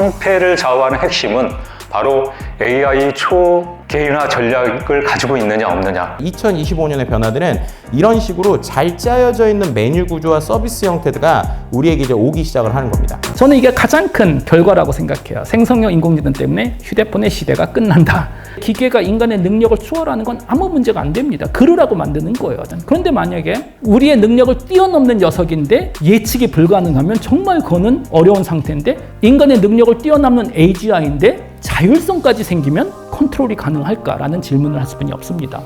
성패를 좌우하는 핵심은 바로 AI 초개인화 전략을 가지고 있느냐 없느냐. 2025년의 변화들은 이런 식으로 잘 짜여져 있는 메뉴 구조와 서비스 형태가 우리에게 이제 오기 시작을 하는 겁니다. 저는 이게 가장 큰 결과라고 생각해요. 생성형 인공지능 때문에 휴대폰의 시대가 끝난다. 기계가 인간의 능력을 추월하는 건 아무 문제가 안 됩니다. 그러라고 만드는 거예요. 그런데 만약에 우리의 능력을 뛰어넘는 녀석인데 예측이 불가능하면 정말 그거는 어려운 상태인데, 인간의 능력을 뛰어넘는 AGI인데 자율성까지 생기면 컨트롤이 가능할까라는 질문을 할 수밖에 없습니다.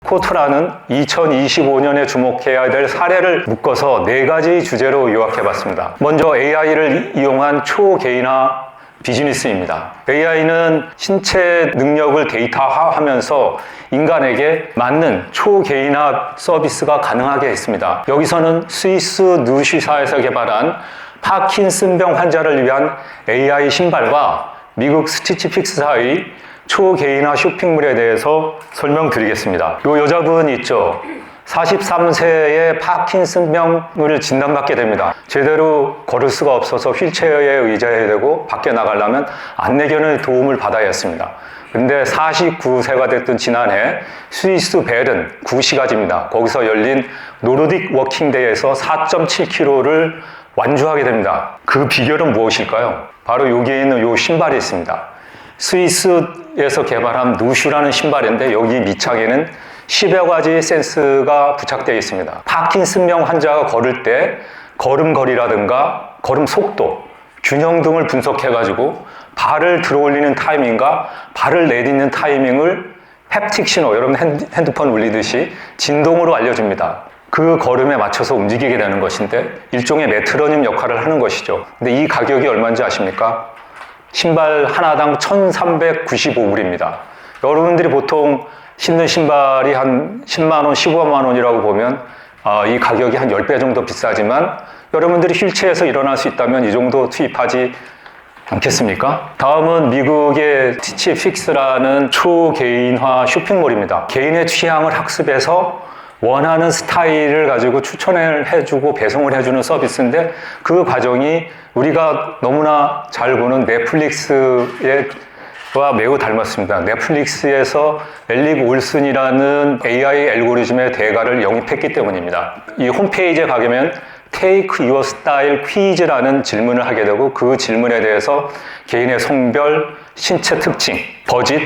코트라는 2025년에 주목해야 될 사례를 묶어서 4가지 주제로 요약해봤습니다. 먼저 AI를 이용한 초개인화 비즈니스입니다. AI는 신체 능력을 데이터화하면서 인간에게 맞는 초개인화 서비스가 가능하게 했습니다. 여기서는 스위스 누시사에서 개발한 파킨슨병 환자를 위한 AI 신발과 미국 스티치픽스사의 초개인화 쇼핑몰에 대해서 설명드리겠습니다. 이 여자분 있죠? 43세에 파킨슨병을 진단받게 됩니다. 제대로 걸을 수가 없어서 휠체어에 의자해야 되고 밖에 나가려면 안내견의 도움을 받아야 했습니다. 근데 49세가 됐던 지난해 스위스 베른 구시가지입니다. 거기서 열린 노르딕 워킹데이에서 4.7km를 완주하게 됩니다. 그 비결은 무엇일까요? 바로 여기에 있는 이 신발이 있습니다. 스위스에서 개발한 누슈라는 신발인데 여기 밑창에는 10여 가지 센스가 부착되어 있습니다. 파킨슨병 환자가 걸을 때 걸음걸이라든가 걸음 속도, 균형 등을 분석해가지고 발을 들어올리는 타이밍과 발을 내딛는 타이밍을 햅틱 신호, 여러분 핸드폰 울리듯이 진동으로 알려줍니다. 그 걸음에 맞춰서 움직이게 되는 것인데 일종의 메트로놈 역할을 하는 것이죠. 근데 이 가격이 얼마인지 아십니까? 신발 하나당 1,395불입니다. 여러분들이 보통 신는 신발이 한 10만원, 15만원이라고 보면 이 가격이 한 10배 정도 비싸지만 여러분들이 휠체어에서 일어날 수 있다면 이 정도 투입하지 않겠습니까? 다음은 미국의 스티치픽스라는 초개인화 쇼핑몰입니다. 개인의 취향을 학습해서 원하는 스타일을 가지고 추천을 해주고 배송을 해주는 서비스인데 그 과정이 우리가 너무나 잘 보는 넷플릭스와 매우 닮았습니다. 넷플릭스에서 엘릭 올슨이라는 AI 알고리즘의 대가를 영입했기 때문입니다. 이 홈페이지에 가면 Take Your Style 퀴즈라는 질문을 하게 되고 그 질문에 대해서 개인의 성별, 신체 특징, 버짓,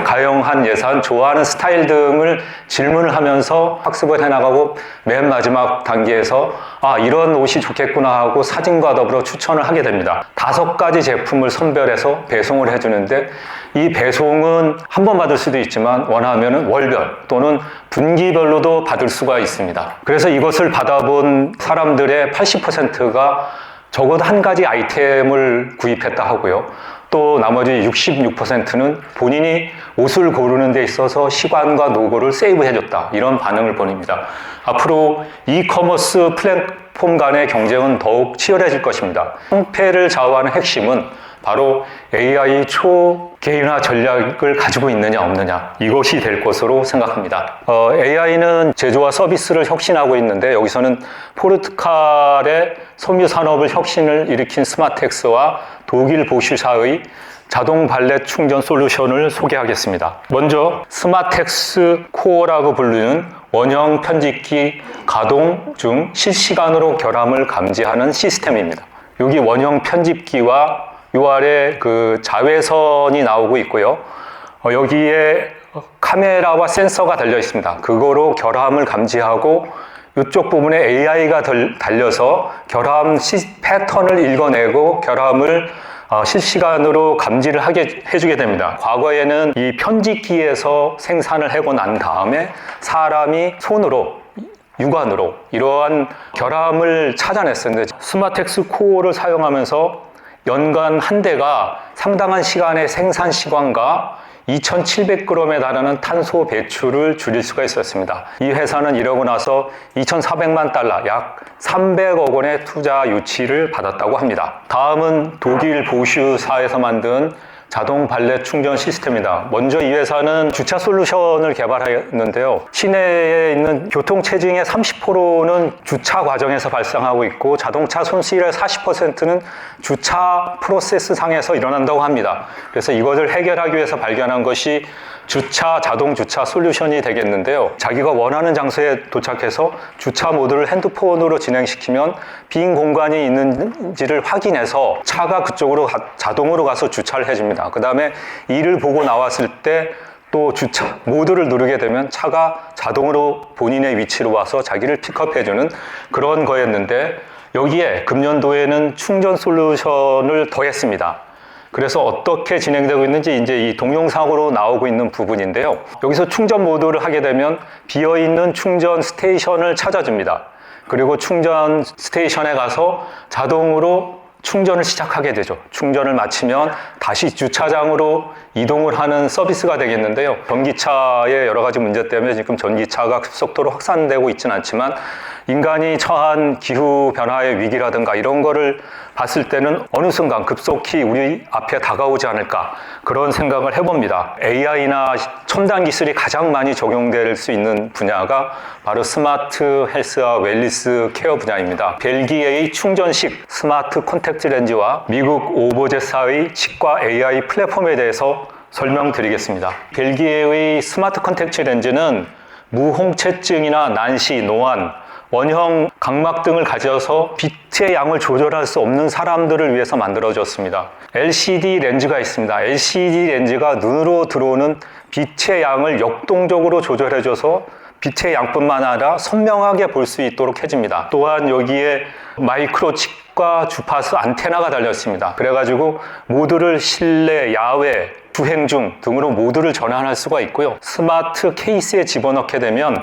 가용한 예산, 좋아하는 스타일 등을 질문을 하면서 학습을 해나가고 맨 마지막 단계에서 이런 옷이 좋겠구나 하고 사진과 더불어 추천을 하게 됩니다. 5가지 제품을 선별해서 배송을 해주는데 이 배송은 한 번 받을 수도 있지만 원하면 월별 또는 분기별로도 받을 수가 있습니다. 그래서 이것을 받아본 사람들의 80%가 적어도 한 가지 아이템을 구입했다 하고요. 또 나머지 66%는 본인이 옷을 고르는 데 있어서 시간과 노고를 세이브해줬다. 이런 반응을 보입니다. 앞으로 이커머스 플랫폼 간의 경쟁은 더욱 치열해질 것입니다. 성패를 좌우하는 핵심은 바로 AI 초개인화 전략을 가지고 있느냐 없느냐, 이것이 될 것으로 생각합니다. AI는 제조와 서비스를 혁신하고 있는데 여기서는 포르투갈의 섬유 산업을 혁신을 일으킨 스마텍스와 독일 보슈사의 자동 발렛 충전 솔루션을 소개하겠습니다. 먼저 스마텍스 코어라고 부르는 원형 편집기 가동 중 실시간으로 결함을 감지하는 시스템입니다. 여기 원형 편집기와 요 아래 그 자외선이 나오고 있고요. 여기에 카메라와 센서가 달려 있습니다. 그거로 결함을 감지하고 이쪽 부분에 AI가 달려서 결함 패턴을 읽어내고 결함을 실시간으로 감지를 해주게 됩니다. 과거에는 이 편집기에서 생산을 하고 난 다음에 사람이 손으로 육안으로 이러한 결함을 찾아냈었는데 스마텍스 코어를 사용하면서 연간 한 대가 상당한 시간의 생산 시간과 2,700g에 달하는 탄소 배출을 줄일 수가 있었습니다. 이 회사는 이러고 나서 2,400만 달러, 약 300억 원의 투자 유치를 받았다고 합니다. 다음은 독일 보슈사에서 만든 자동 발렛 충전 시스템이다. 먼저 이 회사는 주차 솔루션을 개발했는데요. 시내에 있는 교통체증의 30%는 주차 과정에서 발생하고 있고 자동차 손실의 40%는 주차 프로세스 상에서 일어난다고 합니다. 그래서 이것을 해결하기 위해서 발견한 것이 자동 주차 솔루션이 되겠는데요. 자기가 원하는 장소에 도착해서 주차 모드를 핸드폰으로 진행시키면 빈 공간이 있는지를 확인해서 차가 그쪽으로 자동으로 가서 주차를 해줍니다. 그 다음에 이를 보고 나왔을 때 또 주차 모드를 누르게 되면 차가 자동으로 본인의 위치로 와서 자기를 픽업해주는 그런 거였는데, 여기에 금년도에는 충전 솔루션을 더했습니다. 그래서 어떻게 진행되고 있는지 이제 이 동영상으로 나오고 있는 부분인데요. 여기서 충전 모드를 하게 되면 비어있는 충전 스테이션을 찾아줍니다. 그리고 충전 스테이션에 가서 자동으로 충전을 시작하게 되죠. 충전을 마치면 다시 주차장으로 이동을 하는 서비스가 되겠는데요. 전기차의 여러 가지 문제 때문에 지금 전기차가 급속도로 확산되고 있지는 않지만 인간이 처한 기후 변화의 위기라든가 이런 거를 봤을 때는 어느 순간 급속히 우리 앞에 다가오지 않을까, 그런 생각을 해봅니다. AI나 첨단 기술이 가장 많이 적용될 수 있는 분야가 바로 스마트 헬스와 웰니스 케어 분야입니다. 벨기에의 충전식 스마트 콘택트 렌즈와 미국 오보제사의 치과 AI 플랫폼에 대해서 설명드리겠습니다. 벨기에의 스마트 콘택트 렌즈는 무홍채증이나 난시, 노안, 원형 각막 등을 가져서 빛의 양을 조절할 수 없는 사람들을 위해서 만들어졌습니다. LCD 렌즈가 있습니다. LCD 렌즈가 눈으로 들어오는 빛의 양을 역동적으로 조절해줘서 빛의 양뿐만 아니라 선명하게 볼 수 있도록 해줍니다. 또한 여기에 마이크로칩과 주파수 안테나가 달렸습니다. 그래가지고 모두를 실내, 야외, 주행 중 등으로 모두를 전환할 수가 있고요. 스마트 케이스에 집어넣게 되면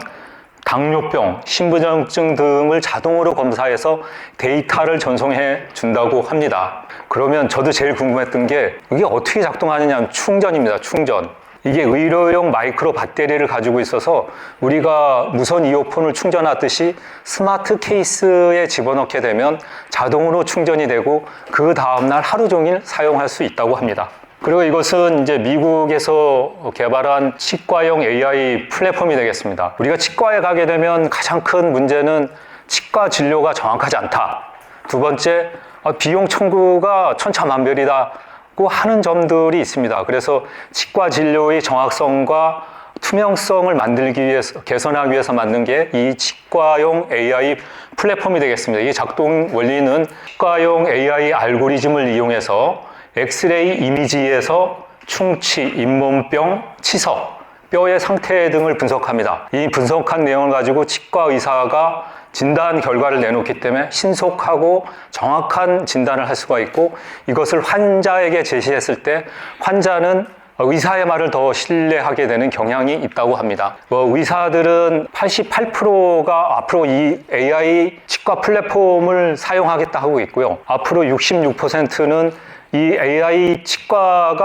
당뇨병, 신부전증 등을 자동으로 검사해서 데이터를 전송해 준다고 합니다. 그러면 저도 제일 궁금했던 게 이게 어떻게 작동하느냐면 충전입니다. 충전. 이게 의료용 마이크로 배터리를 가지고 있어서 우리가 무선 이어폰을 충전하듯이 스마트 케이스에 집어넣게 되면 자동으로 충전이 되고 그 다음날 하루 종일 사용할 수 있다고 합니다. 그리고 이것은 이제 미국에서 개발한 치과용 AI 플랫폼이 되겠습니다. 우리가 치과에 가게 되면 가장 큰 문제는 치과 진료가 정확하지 않다. 두 번째, 비용 청구가 천차만별이다고 하는 점들이 있습니다. 그래서 치과 진료의 정확성과 투명성을 만들기 위해서, 개선하기 위해서 만든 게 이 치과용 AI 플랫폼이 되겠습니다. 이 작동 원리는 치과용 AI 알고리즘을 이용해서 엑스레이 이미지에서 충치, 잇몸병, 치석, 뼈의 상태 등을 분석합니다. 이 분석한 내용을 가지고 치과 의사가 진단 결과를 내놓기 때문에 신속하고 정확한 진단을 할 수가 있고, 이것을 환자에게 제시했을 때 환자는 의사의 말을 더 신뢰하게 되는 경향이 있다고 합니다. 의사들은 88%가 앞으로 이 AI 치과 플랫폼을 사용하겠다 하고 있고요. 앞으로 66%는 이 AI 치과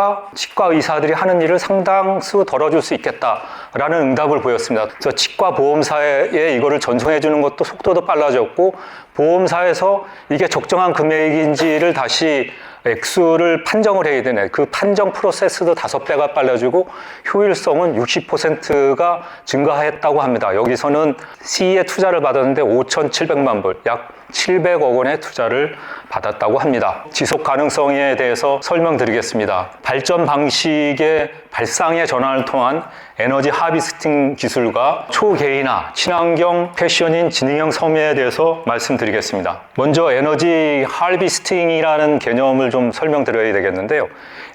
의사들이 하는 일을 상당수 덜어줄 수 있겠다라는 응답을 보였습니다. 그래서 치과 보험사에 이거를 전송해 주는 것도 속도도 빨라졌고, 보험사에서 이게 적정한 금액인지를 다시 액수를 판정을 해야 되네. 그 판정 프로세스도 5배가 빨라지고 효율성은 60%가 증가했다고 합니다. 여기서는 C에 투자를 받았는데 5,700만 불, 약 700억 원의 투자를 받았다고 합니다. 지속 가능성에 대해서 설명드리겠습니다. 발전 방식의 발상의 전환을 통한 에너지 하비스팅 기술과 초개인화, 친환경 패션인 지능형 섬유에 대해서 말씀드리겠습니다. 먼저 에너지 하비스팅이라는 개념을 좀 설명드려야 되겠는데요.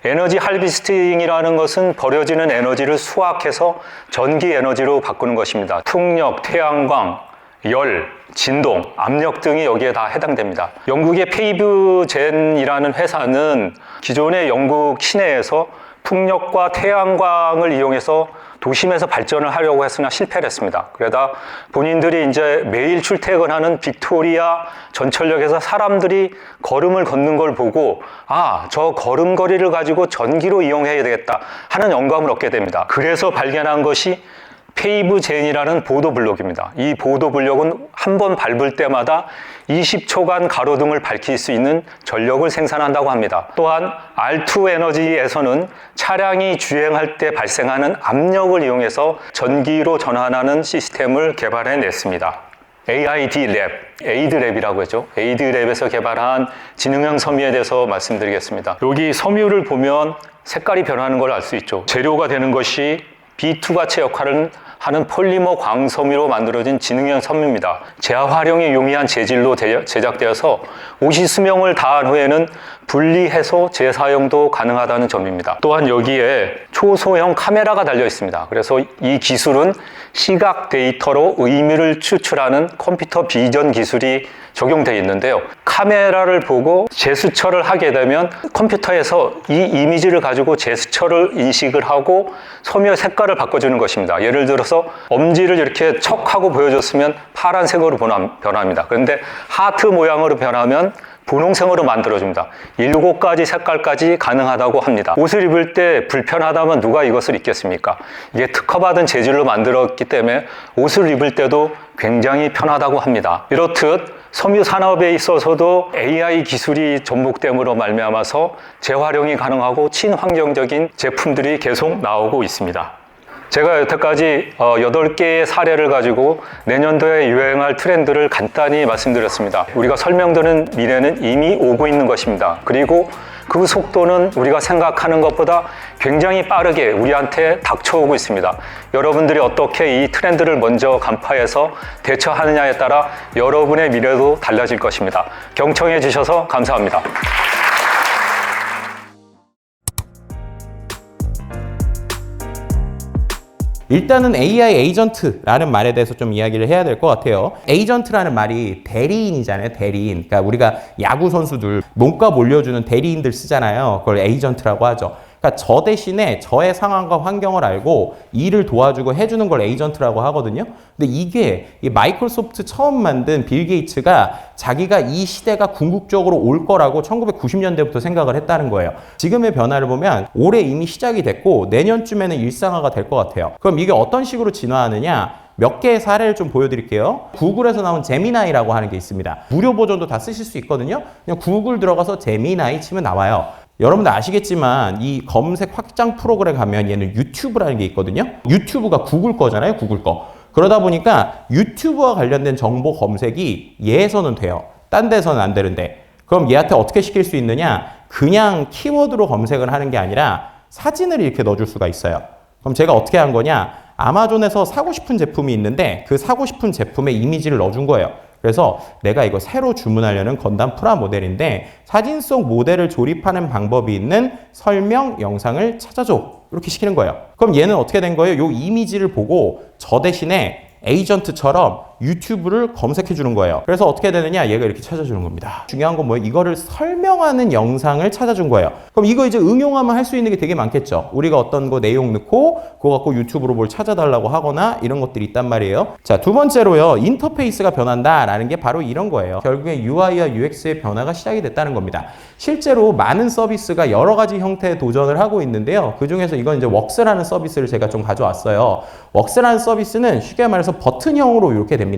에너지 하비스팅이라는 것은 버려지는 에너지를 수확해서 전기 에너지로 바꾸는 것입니다. 풍력, 태양광, 열, 진동, 압력 등이 여기에 다 해당됩니다. 영국의 페이브젠이라는 회사는 기존의 영국 시내에서 풍력과 태양광을 이용해서 도심에서 발전을 하려고 했으나 실패를 했습니다. 그러다 본인들이 이제 매일 출퇴근하는 빅토리아 전철역에서 사람들이 걸음을 걷는 걸 보고, 저 걸음걸이를 가지고 전기로 이용해야 되겠다 하는 영감을 얻게 됩니다. 그래서 발견한 것이 페이브젠이라는 보도 블록입니다. 이 보도 블록은 한 번 밟을 때마다 20초간 가로등을 밝힐 수 있는 전력을 생산한다고 합니다. 또한 R2 에너지에서는 차량이 주행할 때 발생하는 압력을 이용해서 전기로 전환하는 시스템을 개발해냈습니다. AID 랩이라고 했죠. AID 랩에서 개발한 지능형 섬유에 대해서 말씀드리겠습니다. 여기 섬유를 보면 색깔이 변하는 걸 알 수 있죠. 재료가 되는 것이 B2 가체 역할을 하는 폴리머 광섬유로 만들어진 지능형 섬유입니다. 재활용이 용이한 재질로 제작되어서 옷이 수명을 다한 후에는 분리해서 재사용도 가능하다는 점입니다. 또한 여기에 초소형 카메라가 달려 있습니다. 그래서 이 기술은 시각 데이터로 의미를 추출하는 컴퓨터 비전 기술이 적용되어 있는데요. 카메라를 보고 제스처를 하게 되면 컴퓨터에서 이 이미지를 가지고 제스처를 인식을 하고 섬유의 색깔을 바꿔주는 것입니다. 예를 들어서 엄지를 이렇게 척 하고 보여줬으면 파란색으로 변합니다. 그런데 하트 모양으로 변하면 분홍색으로 만들어줍니다. 7가지 색깔까지 가능하다고 합니다. 옷을 입을 때 불편하다면 누가 이것을 입겠습니까? 이게 특허받은 재질로 만들었기 때문에 옷을 입을 때도 굉장히 편하다고 합니다. 이렇듯 섬유 산업에 있어서도 AI 기술이 접목됨으로 말미암아서 재활용이 가능하고 친환경적인 제품들이 계속 나오고 있습니다. 제가 여태까지 8개의 사례를 가지고 내년도에 유행할 트렌드를 간단히 말씀드렸습니다. 우리가 설명드린 미래는 이미 오고 있는 것입니다. 그리고 그 속도는 우리가 생각하는 것보다 굉장히 빠르게 우리한테 닥쳐오고 있습니다. 여러분들이 어떻게 이 트렌드를 먼저 간파해서 대처하느냐에 따라 여러분의 미래도 달라질 것입니다. 경청해 주셔서 감사합니다. 일단은 AI 에이전트라는 말에 대해서 좀 이야기를 해야 될 것 같아요. 에이전트라는 말이 대리인이잖아요. 대리인. 그러니까 우리가 야구 선수들 몸값 올려주는 대리인들 쓰잖아요. 그걸 에이전트라고 하죠. 그러니까 저 대신에 저의 상황과 환경을 알고 일을 도와주고 해주는 걸 에이전트라고 하거든요. 근데 이게 이 마이크로소프트 처음 만든 빌 게이츠가 자기가 이 시대가 궁극적으로 올 거라고 1990년대부터 생각을 했다는 거예요. 지금의 변화를 보면 올해 이미 시작이 됐고 내년쯤에는 일상화가 될 것 같아요. 그럼 이게 어떤 식으로 진화하느냐? 몇 개의 사례를 좀 보여드릴게요. 구글에서 나온 제미나이라고 하는 게 있습니다. 무료 버전도 다 쓰실 수 있거든요. 그냥 구글 들어가서 제미나이 치면 나와요. 여러분들 아시겠지만 이 검색 확장 프로그램 가면 얘는 유튜브라는 게 있거든요. 유튜브가 구글 거잖아요. 구글 거. 그러다 보니까 유튜브와 관련된 정보 검색이 얘에서는 돼요. 딴 데서는 안 되는데. 그럼 얘한테 어떻게 시킬 수 있느냐? 그냥 키워드로 검색을 하는 게 아니라 사진을 이렇게 넣어줄 수가 있어요. 그럼 제가 어떻게 한 거냐? 아마존에서 사고 싶은 제품이 있는데 그 사고 싶은 제품의 이미지를 넣어준 거예요. 그래서 내가 이거 새로 주문하려는 건담 프라모델인데 사진 속 모델을 조립하는 방법이 있는 설명 영상을 찾아줘. 이렇게 시키는 거예요. 그럼 얘는 어떻게 된 거예요? 요 이미지를 보고 저 대신에 에이전트처럼 유튜브를 검색해 주는 거예요. 그래서 어떻게 되느냐? 얘가 이렇게 찾아주는 겁니다. 중요한 건 뭐예요? 이거를 설명하는 영상을 찾아준 거예요. 그럼 이거 이제 응용하면 할 수 있는 게 되게 많겠죠. 우리가 어떤 거 내용 넣고 그거 갖고 유튜브로 뭘 찾아달라고 하거나 이런 것들이 있단 말이에요. 자, 두 번째로요. 인터페이스가 변한다라는 게 바로 이런 거예요. 결국에 UI와 UX의 변화가 시작이 됐다는 겁니다. 실제로 많은 서비스가 여러 가지 형태의 도전을 하고 있는데요. 그 중에서 이건 이제 웍스라는 서비스를 제가 좀 가져왔어요. 웍스라는 서비스는 쉽게 말해서 버튼형으로 이렇게 됩니다.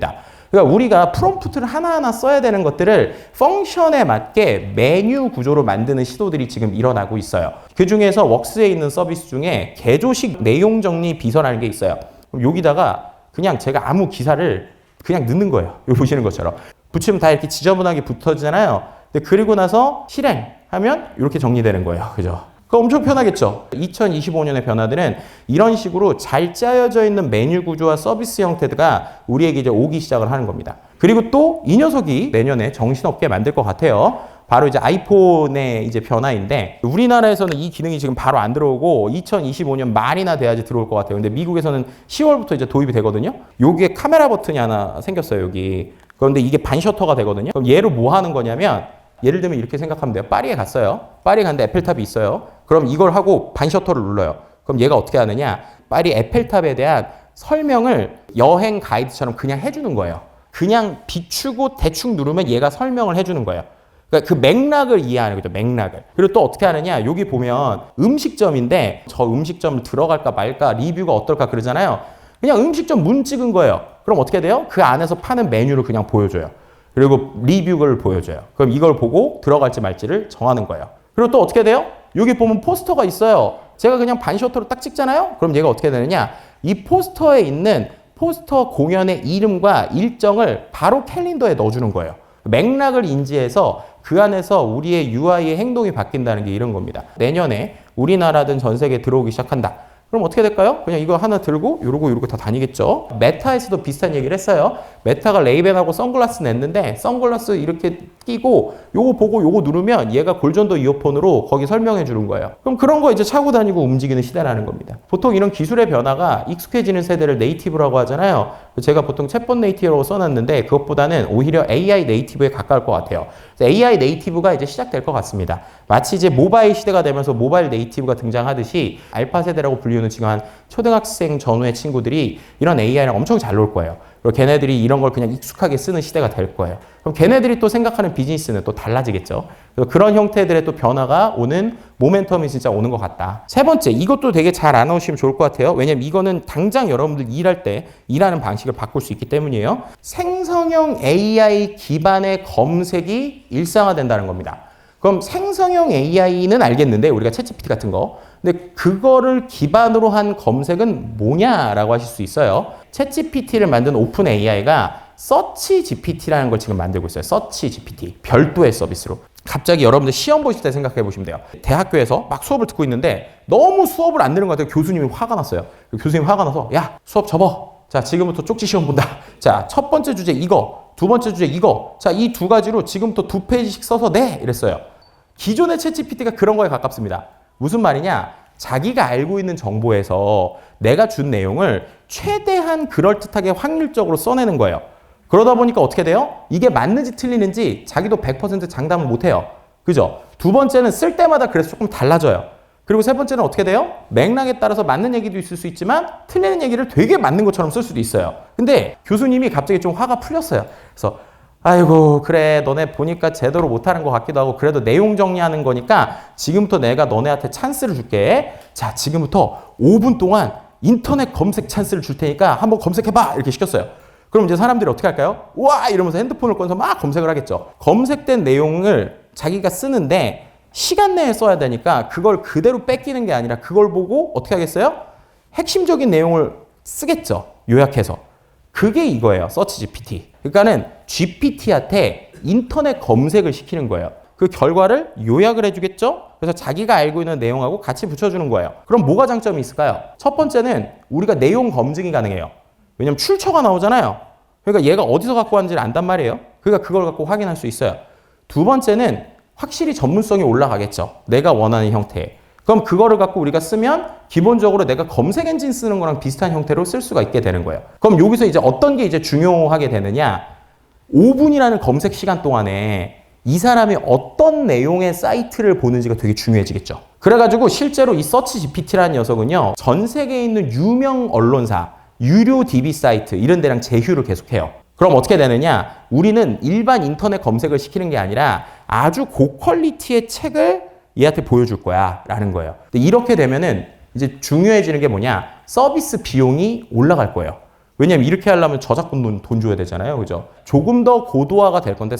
그러니까 우리가 프롬프트를 하나하나 써야 되는 것들을 펑션에 맞게 메뉴 구조로 만드는 시도들이 지금 일어나고 있어요. 그 중에서 웍스에 있는 서비스 중에 개조식 내용 정리 비서라는 게 있어요. 그럼 여기다가 그냥 제가 아무 기사를 그냥 넣는 거예요. 여기 보시는 것처럼. 붙이면 다 이렇게 지저분하게 붙어지잖아요. 근데 그리고 나서 실행하면 이렇게 정리되는 거예요. 그죠? 그거 엄청 편하겠죠. 2025년의 변화들은 이런 식으로 잘 짜여져 있는 메뉴 구조와 서비스 형태가 우리에게 이제 오기 시작을 하는 겁니다. 그리고 또 이 녀석이 내년에 정신없게 만들 것 같아요. 바로 이제 아이폰의 이제 변화인데 우리나라에서는 이 기능이 지금 바로 안 들어오고 2025년 말이나 돼야지 들어올 것 같아요. 근데 미국에서는 10월부터 이제 도입이 되거든요. 여기에 카메라 버튼이 하나 생겼어요. 여기. 그런데 이게 반셔터가 되거든요. 그럼 얘로 뭐 하는 거냐면 예를 들면 이렇게 생각하면 돼요. 파리에 갔어요. 파리에 갔는데 에펠탑이 있어요. 그럼 이걸 하고 반셔터를 눌러요. 그럼 얘가 어떻게 하느냐? 파리 에펠탑에 대한 설명을 여행 가이드처럼 그냥 해주는 거예요. 그냥 비추고 대충 누르면 얘가 설명을 해주는 거예요. 그러니까 그 맥락을 이해하는 거죠. 맥락을. 그리고 또 어떻게 하느냐? 여기 보면 음식점인데 저 음식점 들어갈까 말까 리뷰가 어떨까 그러잖아요. 그냥 음식점 문 찍은 거예요. 그럼 어떻게 돼요? 그 안에서 파는 메뉴를 그냥 보여줘요. 그리고 리뷰를 보여줘요. 그럼 이걸 보고 들어갈지 말지를 정하는 거예요. 그리고 또 어떻게 돼요? 여기 보면 포스터가 있어요. 제가 그냥 반셔터로 딱 찍잖아요? 그럼 얘가 어떻게 되느냐? 이 포스터에 있는 포스터 공연의 이름과 일정을 바로 캘린더에 넣어주는 거예요. 맥락을 인지해서 그 안에서 우리의 UI의 행동이 바뀐다는 게 이런 겁니다. 내년에 우리나라든 전 세계에 들어오기 시작한다. 그럼 어떻게 될까요? 그냥 이거 하나 들고 요러고 다 다니겠죠. 메타에서도 비슷한 얘기를 했어요. 메타가 레이벤하고 선글라스 냈는데 선글라스 이렇게 끼고 요거 보고 요거 누르면 얘가 골전도 이어폰으로 거기 설명해 주는 거예요. 그럼 그런 거 이제 차고 다니고 움직이는 시대라는 겁니다. 보통 이런 기술의 변화가 익숙해지는 세대를 네이티브라고 하잖아요. 제가 보통 챗봇 네이티브라고 써놨는데 그것보다는 오히려 AI 네이티브에 가까울 것 같아요. AI 네이티브가 이제 시작될 것 같습니다. 마치 이제 모바일 시대가 되면서 모바일 네이티브가 등장하듯이 알파 세대라고 불리는 지금 한 초등학생 전후의 친구들이 이런 AI랑 엄청 잘 놀 거예요. 그리고 걔네들이 이런 걸 그냥 익숙하게 쓰는 시대가 될 거예요. 그럼 걔네들이 또 생각하는 비즈니스는 또 달라지겠죠. 그래서 그런 형태들의 또 변화가 오는 모멘텀이 진짜 오는 것 같다. 세 번째, 이것도 되게 잘 알아놓으시면 좋을 것 같아요. 왜냐면 이거는 당장 여러분들 일할 때 일하는 방식을 바꿀 수 있기 때문이에요. 생성형 AI 기반의 검색이 일상화된다는 겁니다. 그럼 생성형 AI는 알겠는데 우리가 챗GPT 같은 거. 근데 그거를 기반으로 한 검색은 뭐냐라고 하실 수 있어요. 챗GPT를 만든 오픈 AI가 서치 GPT라는 걸 지금 만들고 있어요. 서치 GPT. 별도의 서비스로. 갑자기 여러분들 시험 보실 때 생각해 보시면 돼요. 대학교에서 막 수업을 듣고 있는데 너무 수업을 안 들은 것 같아요. 교수님이 화가 났어요. 교수님이 화가 나서 야, 수업 접어. 자, 지금부터 쪽지 시험 본다. 자, 첫 번째 주제 이거. 두 번째 주제 이거. 자, 이 두 가지로 지금부터 2페이지씩 써서 내. 이랬어요. 기존의 챗GPT가 그런 거에 가깝습니다. 무슨 말이냐? 자기가 알고 있는 정보에서 내가 준 내용을 최대한 그럴듯하게 확률적으로 써내는 거예요. 그러다 보니까 어떻게 돼요? 이게 맞는지 틀리는지 자기도 100% 장담을 못해요. 그죠? 두 번째는 쓸 때마다 그래서 조금 달라져요. 그리고 세 번째는 어떻게 돼요? 맥락에 따라서 맞는 얘기도 있을 수 있지만 틀리는 얘기를 되게 맞는 것처럼 쓸 수도 있어요. 근데 교수님이 갑자기 좀 화가 풀렸어요. 그래서 아이고 그래 너네 보니까 제대로 못하는 것 같기도 하고 그래도 내용 정리하는 거니까 지금부터 내가 너네한테 찬스를 줄게. 자 지금부터 5분 동안 인터넷 검색 찬스를 줄 테니까 한번 검색해봐 이렇게 시켰어요. 그럼 이제 사람들이 어떻게 할까요? 우와 이러면서 핸드폰을 꺼내서 막 검색을 하겠죠. 검색된 내용을 자기가 쓰는데 시간 내에 써야 되니까 그걸 그대로 뺏기는 게 아니라 그걸 보고 어떻게 하겠어요? 핵심적인 내용을 쓰겠죠. 요약해서. 그게 이거예요. 서치 GPT. 그러니까는 GPT한테 인터넷 검색을 시키는 거예요. 그 결과를 요약을 해주겠죠? 그래서 자기가 알고 있는 내용하고 같이 붙여주는 거예요. 그럼 뭐가 장점이 있을까요? 첫 번째는 우리가 내용 검증이 가능해요. 왜냐면 출처가 나오잖아요. 그러니까 얘가 어디서 갖고 왔는지를 안단 말이에요. 그러니까 그걸 갖고 확인할 수 있어요. 두 번째는 확실히 전문성이 올라가겠죠. 내가 원하는 형태에. 그럼 그거를 갖고 우리가 쓰면 기본적으로 내가 검색 엔진 쓰는 거랑 비슷한 형태로 쓸 수가 있게 되는 거예요. 그럼 여기서 이제 어떤 게 이제 중요하게 되느냐? 5분이라는 검색 시간 동안에 이 사람이 어떤 내용의 사이트를 보는지가 되게 중요해지겠죠. 그래가지고 실제로 이 서치 GPT라는 녀석은요, 전 세계에 있는 유명 언론사, 유료 DB 사이트 이런 데랑 제휴를 계속해요. 그럼 어떻게 되느냐? 우리는 일반 인터넷 검색을 시키는 게 아니라 아주 고퀄리티의 책을 얘한테 보여줄 거야 라는 거예요. 근데 이렇게 되면은 이제 중요해지는 게 뭐냐? 서비스 비용이 올라갈 거예요. 왜냐면 이렇게 하려면 저작권 돈 줘야 되잖아요. 그죠? 조금 더 고도화가 될 건데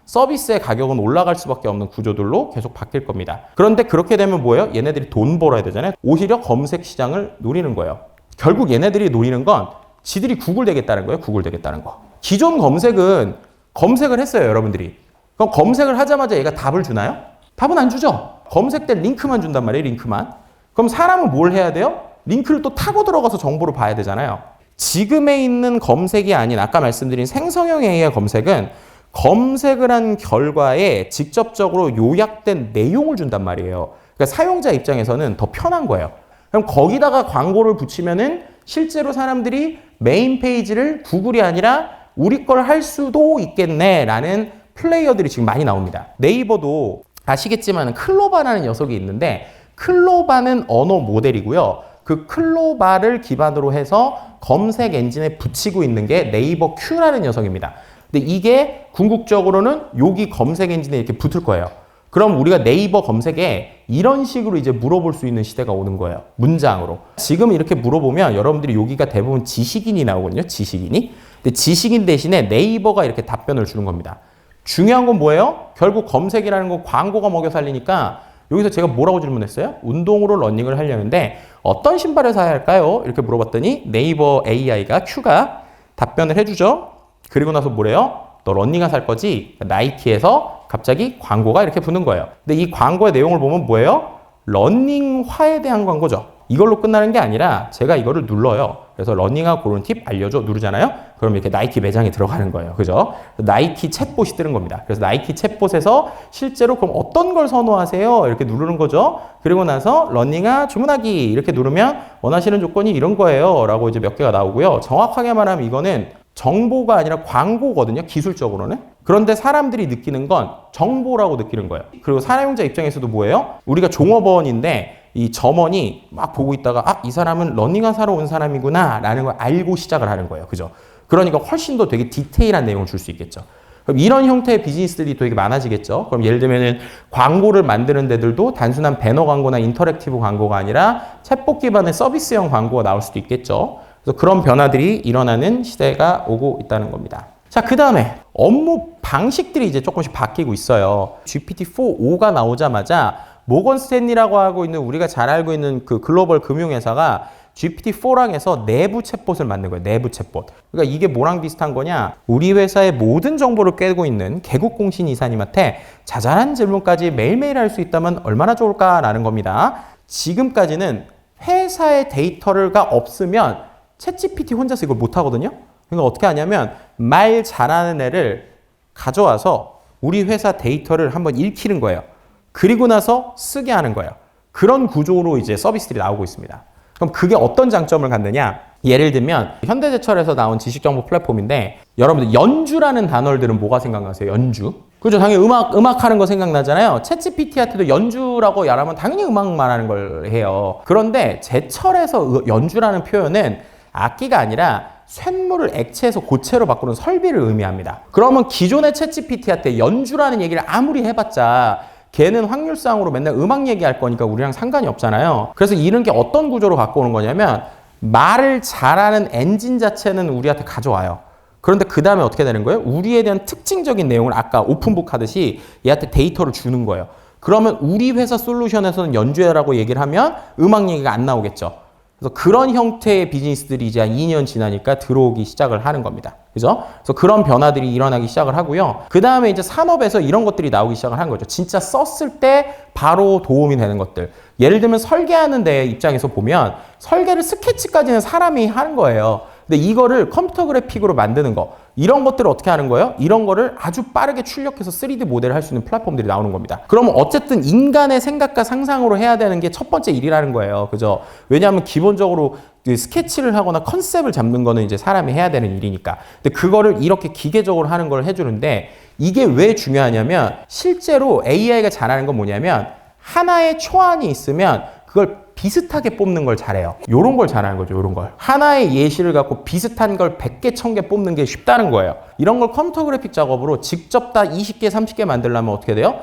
서비스의 가격은 올라갈 수밖에 없는 구조들로 계속 바뀔 겁니다. 그런데 그렇게 되면 뭐예요? 얘네들이 돈 벌어야 되잖아요. 오히려 검색 시장을 노리는 거예요. 결국 얘네들이 노리는 건 지들이 구글 되겠다는 거예요. 구글 되겠다는 거. 기존 검색은 검색을 했어요. 여러분들이. 그럼 검색을 하자마자 얘가 답을 주나요? 답은 안 주죠. 검색된 링크만 준단 말이에요. 링크만. 그럼 사람은 뭘 해야 돼요? 링크를 또 타고 들어가서 정보를 봐야 되잖아요. 지금에 있는 검색이 아닌 아까 말씀드린 생성형 AI 검색은 검색을 한 결과에 직접적으로 요약된 내용을 준단 말이에요. 그러니까 사용자 입장에서는 더 편한 거예요. 그럼 거기다가 광고를 붙이면은 실제로 사람들이 메인 페이지를 구글이 아니라 우리 걸 할 수도 있겠네라는 플레이어들이 지금 많이 나옵니다. 네이버도 아시겠지만 클로바라는 녀석이 있는데 클로바는 언어 모델이고요. 그 클로바를 기반으로 해서 검색 엔진에 붙이고 있는 게 네이버 큐라는 녀석입니다. 근데 이게 궁극적으로는 여기 검색 엔진에 이렇게 붙을 거예요. 그럼 우리가 네이버 검색에 이런 식으로 이제 물어볼 수 있는 시대가 오는 거예요. 문장으로. 지금 이렇게 물어보면 여러분들이 여기가 대부분 지식인이 나오거든요. 지식인이. 근데 지식인 대신에 네이버가 이렇게 답변을 주는 겁니다. 중요한 건 뭐예요? 결국 검색이라는 건 광고가 먹여 살리니까 여기서 제가 뭐라고 질문했어요? 운동으로 러닝을 하려는데 어떤 신발을 사야 할까요? 이렇게 물어봤더니 네이버 AI가 Q가 답변을 해주죠. 그리고 나서 뭐래요? 너 러닝화 살 거지? 나이키에서 갑자기 광고가 이렇게 붙는 거예요. 근데 이 광고의 내용을 보면 뭐예요? 러닝화에 대한 광고죠. 이걸로 끝나는 게 아니라 제가 이거를 눌러요. 그래서 러닝화 고른 팁 알려줘 누르잖아요. 그럼 이렇게 나이키 매장에 들어가는 거예요. 그죠? 나이키 챗봇이 뜨는 겁니다. 그래서 나이키 챗봇에서 실제로 그럼 어떤 걸 선호하세요? 이렇게 누르는 거죠. 그리고 나서 러닝화 주문하기 이렇게 누르면 원하시는 조건이 이런 거예요. 라고 이제 몇 개가 나오고요. 정확하게 말하면 이거는 정보가 아니라 광고거든요. 기술적으로는. 그런데 사람들이 느끼는 건 정보라고 느끼는 거예요. 그리고 사용자 입장에서도 뭐예요? 우리가 종업원인데 이 점원이 막 보고 있다가 아, 이 사람은 러닝화 사러 온 사람이구나 라는 걸 알고 시작을 하는 거예요. 그죠? 그러니까 훨씬 더 되게 디테일한 내용을 줄 수 있겠죠. 그럼 이런 형태의 비즈니스들이 되게 많아지겠죠. 그럼 예를 들면은 광고를 만드는 데들도 단순한 배너 광고나 인터랙티브 광고가 아니라 챗봇 기반의 서비스형 광고가 나올 수도 있겠죠. 그래서 그런 변화들이 일어나는 시대가 오고 있다는 겁니다. 자, 그 다음에 업무 방식들이 이제 조금씩 바뀌고 있어요. GPT-4.5가 나오자마자 모건 스탠리라고 하고 있는 우리가 잘 알고 있는 그 글로벌 금융회사가 GPT-4랑 해서 내부 챗봇을 만든 거예요. 내부 챗봇. 그러니까 이게 뭐랑 비슷한 거냐? 우리 회사의 모든 정보를 깨고 있는 개국공신 이사님한테 자잘한 질문까지 매일매일 할 수 있다면 얼마나 좋을까라는 겁니다. 지금까지는 회사의 데이터가 없으면 챗GPT 혼자서 이걸 못 하거든요. 그러니까 어떻게 하냐면 말 잘하는 애를 가져와서 우리 회사 데이터를 한번 읽히는 거예요. 그리고 나서 쓰게 하는 거예요. 그런 구조로 이제 서비스들이 나오고 있습니다. 그럼 그게 어떤 장점을 갖느냐? 예를 들면 현대제철에서 나온 지식정보 플랫폼인데 여러분들 연주라는 단어를 들으면 뭐가 생각나세요? 연주? 그죠? 당연히 음악 하는 거 생각나잖아요. 챗GPT한테도 연주라고 말하면 당연히 음악만 하는 걸 해요. 그런데 제철에서 연주라는 표현은 악기가 아니라 쇳물을 액체에서 고체로 바꾸는 설비를 의미합니다. 그러면 기존의 챗GPT한테 연주라는 얘기를 아무리 해봤자 걔는 확률상으로 맨날 음악 얘기할 거니까 우리랑 상관이 없잖아요. 그래서 이런 게 어떤 구조로 갖고 오는 거냐면 말을 잘하는 엔진 자체는 우리한테 가져와요. 그런데 그 다음에 어떻게 되는 거예요? 우리에 대한 특징적인 내용을 아까 오픈북 하듯이 얘한테 데이터를 주는 거예요. 그러면 우리 회사 솔루션에서는 연주해라고 얘기를 하면 음악 얘기가 안 나오겠죠. 그래서 그런 형태의 비즈니스들이 이제 한 2년 지나니까 들어오기 시작을 하는 겁니다. 그죠? 그래서 그런 변화들이 일어나기 시작을 하고요. 그 다음에 이제 산업에서 이런 것들이 나오기 시작을 한 거죠. 진짜 썼을 때 바로 도움이 되는 것들. 예를 들면 설계하는 데 입장에서 보면 설계를 스케치까지는 사람이 하는 거예요. 근데 이거를 컴퓨터 그래픽으로 만드는 거, 이런 것들을 어떻게 하는 거예요? 이런 거를 아주 빠르게 출력해서 3D 모델을 할 수 있는 플랫폼들이 나오는 겁니다. 그러면 어쨌든 인간의 생각과 상상으로 해야 되는 게 첫 번째 일이라는 거예요. 그죠? 왜냐하면 기본적으로 스케치를 하거나 컨셉을 잡는 거는 이제 사람이 해야 되는 일이니까. 근데 그거를 이렇게 기계적으로 하는 걸 해주는데 이게 왜 중요하냐면 실제로 AI가 잘하는 건 뭐냐면 하나의 초안이 있으면 그걸 비슷하게 뽑는 걸 잘해요. 요런 걸 잘하는 거죠. 요런 걸. 하나의 예시를 갖고 비슷한 걸 100개, 1000개 뽑는 게 쉽다는 거예요. 이런 걸 컴퓨터 그래픽 작업으로 직접 다 20개, 30개 만들려면 어떻게 돼요?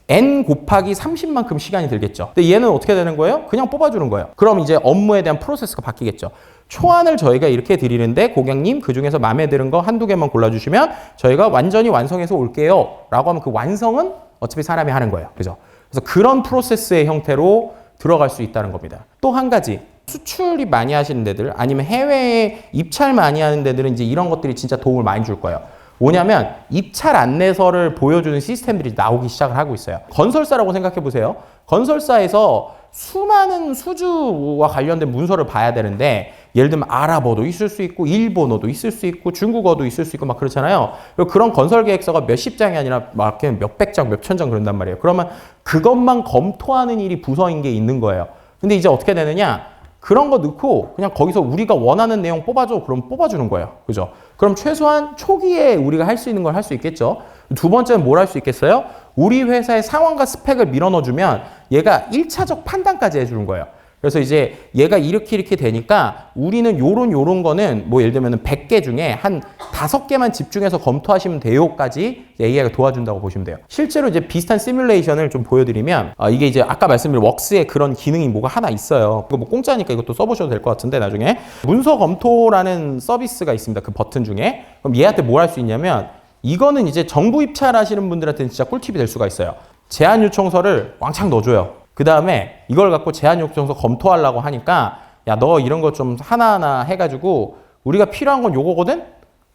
n 곱하기 30만큼 시간이 들겠죠. 근데 얘는 어떻게 되는 거예요? 그냥 뽑아주는 거예요. 그럼 이제 업무에 대한 프로세스가 바뀌겠죠. 초안을 저희가 이렇게 드리는데 고객님 그중에서 마음에 드는 거 한두 개만 골라주시면 저희가 완전히 완성해서 올게요. 라고 하면 그 완성은 어차피 사람이 하는 거예요. 그죠? 그래서 그런 프로세스의 형태로 들어갈 수 있다는 겁니다. 또 한 가지 수출이 많이 하시는 데들 아니면 해외에 입찰 많이 하는 데들은 이제 이런 것들이 진짜 도움을 많이 줄 거예요. 뭐냐면 입찰 안내서를 보여주는 시스템들이 나오기 시작을 하고 있어요. 건설사라고 생각해 보세요. 건설사에서 수많은 수주와 관련된 문서를 봐야 되는데 예를 들면 아랍어도 있을 수 있고 일본어도 있을 수 있고 중국어도 있을 수 있고 막 그렇잖아요. 그런 건설 계획서가 몇십 장이 아니라 막 몇백 장, 몇천 장 그런단 말이에요. 그러면 그것만 검토하는 일이 부서인 게 있는 거예요. 근데 이제 어떻게 되느냐? 그런 거 넣고 그냥 거기서 우리가 원하는 내용 뽑아줘. 그럼 뽑아주는 거예요. 그죠? 그럼 최소한 초기에 우리가 할 수 있는 걸 할 수 있겠죠. 두 번째는 뭘 할 수 있겠어요? 우리 회사의 상황과 스펙을 밀어넣어주면 얘가 1차적 판단까지 해주는 거예요. 그래서 이제 얘가 이렇게 되니까 우리는 요런 거는 뭐 예를 들면 100개 중에 한 5개만 집중해서 검토하시면 돼요까지 AI가 도와준다고 보시면 돼요. 실제로 이제 비슷한 시뮬레이션을 좀 보여드리면 이게 이제 아까 말씀드린 웍스에 그런 기능이 뭐가 하나 있어요. 그거 뭐 공짜니까 이것도 써보셔도 될 것 같은데 나중에 문서 검토라는 서비스가 있습니다. 그 버튼 중에. 그럼 얘한테 뭘 할 수 있냐면 이거는 이제 정부 입찰하시는 분들한테는 진짜 꿀팁이 될 수가 있어요. 제안 요청서를 왕창 넣어줘요. 그 다음에 이걸 갖고 제안 요청서 검토하려고 하니까 야, 너 이런 거 좀 하나하나 해가지고 우리가 필요한 건 요거거든?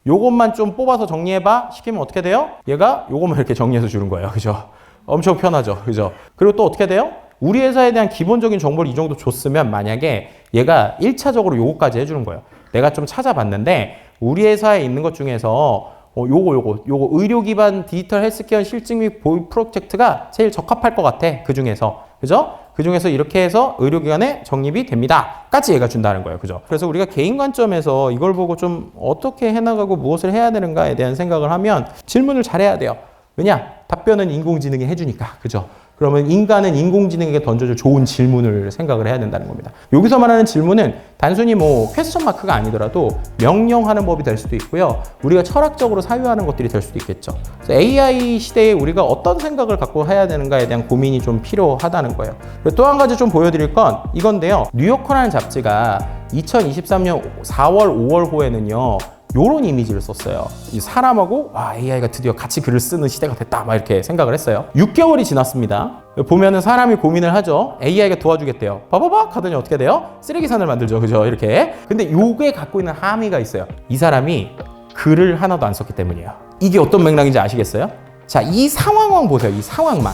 요것만 좀 뽑아서 정리해봐 시키면 어떻게 돼요? 얘가 요것만 이렇게 정리해서 주는 거예요. 그죠? 엄청 편하죠. 그죠? 그리고 또 어떻게 돼요? 우리 회사에 대한 기본적인 정보를 이 정도 줬으면 만약에 얘가 1차적으로 요거까지 해주는 거예요. 내가 좀 찾아봤는데 우리 회사에 있는 것 중에서 요거 의료 기반 디지털 헬스케어 실증 및 보유 프로젝트가 제일 적합할 것 같아. 그 중에서. 그죠? 그 중에서 이렇게 해서 의료기관에 적립이 됩니다. 까지 얘가 준다는 거예요. 그죠? 그래서 우리가 개인 관점에서 이걸 보고 좀 어떻게 해나가고 무엇을 해야 되는가에 대한 생각을 하면 질문을 잘해야 돼요. 왜냐? 답변은 인공지능이 해주니까. 그죠? 그러면 인간은 인공지능에게 던져줄 좋은 질문을 생각을 해야 된다는 겁니다. 여기서 말하는 질문은 단순히 뭐 퀘스천 마크가 아니더라도 명령하는 법이 될 수도 있고요. 우리가 철학적으로 사유하는 것들이 될 수도 있겠죠. 그래서 AI 시대에 우리가 어떤 생각을 갖고 해야 되는가에 대한 고민이 좀 필요하다는 거예요. 또 한 가지 좀 보여드릴 건 이건데요. 뉴요커라는 잡지가 2023년 4월, 5월 호에는요. 요런 이미지를 썼어요. 이 사람하고 AI가 드디어 같이 글을 쓰는 시대가 됐다 막 이렇게 생각을 했어요. 6개월이 지났습니다. 보면은 사람이 고민을 하죠. AI가 도와주겠대요. 바바박 하더니 어떻게 돼요? 쓰레기산을 만들죠. 그죠? 이렇게. 근데 요게 갖고 있는 함의가 있어요. 이 사람이 글을 하나도 안 썼기 때문이에요. 이게 어떤 맥락인지 아시겠어요? 자, 이 상황만 보세요. 이 상황만.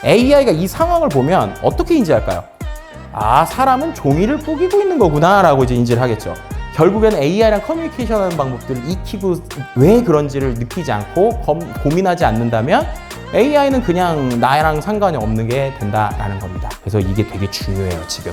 AI가 이 상황을 보면 어떻게 인지할까요? 아, 사람은 종이를 뿌기고 있는 거구나 라고 이제 인지를 하겠죠. 결국에는 AI랑 커뮤니케이션 하는 방법들을 익히고 왜 그런지를 느끼지 않고 고민하지 않는다면 AI는 그냥 나랑 상관이 없는 게 된다라는 겁니다. 그래서 이게 되게 중요해요, 지금.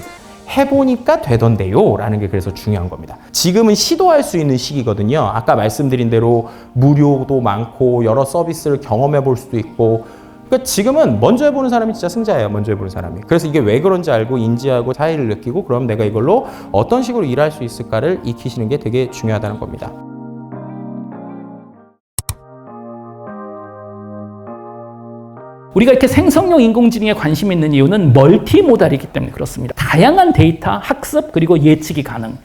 해보니까 되던데요 라는 게 그래서 중요한 겁니다. 지금은 시도할 수 있는 시기거든요. 아까 말씀드린 대로 무료도 많고 여러 서비스를 경험해 볼 수도 있고 그러니까 지금은 먼저 해보는 사람이 진짜 승자예요. 먼저 해보는 사람이. 그래서 이게 왜 그런지 알고 인지하고 차이를 느끼고 그럼 내가 이걸로 어떤 식으로 일할 수 있을까를 익히시는 게 되게 중요하다는 겁니다. 우리가 이렇게 생성형 인공지능에 관심이 있는 이유는 멀티모달이기 때문에 그렇습니다. 다양한 데이터 학습 그리고 예측이 가능.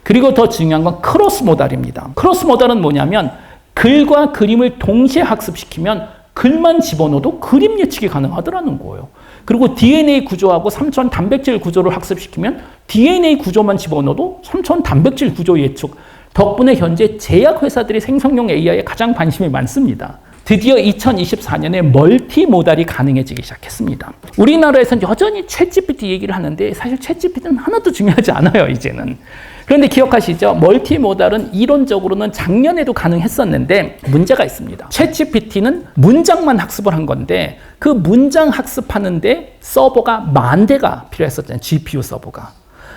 그리고 더 중요한 건 크로스모달입니다. 크로스모달은 뭐냐면 글과 그림을 동시에 학습시키면 글만 집어넣어도 그림 예측이 가능하더라는 거예요. 그리고 DNA 구조하고 3천 단백질 구조를 학습시키면 DNA 구조만 집어넣어도 3천 단백질 구조 예측. 덕분에 현재 제약회사들이 생성형 AI에 가장 관심이 많습니다. 드디어 2024년에 멀티모달이 가능해지기 시작했습니다. 우리나라에서는 여전히 챗GPT 얘기를 하는데 사실 챗GPT는 하나도 중요하지 않아요, 이제는. 그런데 기억하시죠? 멀티모달은 이론적으로는 작년에도 가능했었는데 문제가 있습니다. 챗GPT는 문장만 학습을 한 건데 그 문장 학습하는데 서버가 10,000대가 필요했었잖아요. GPU 서버가.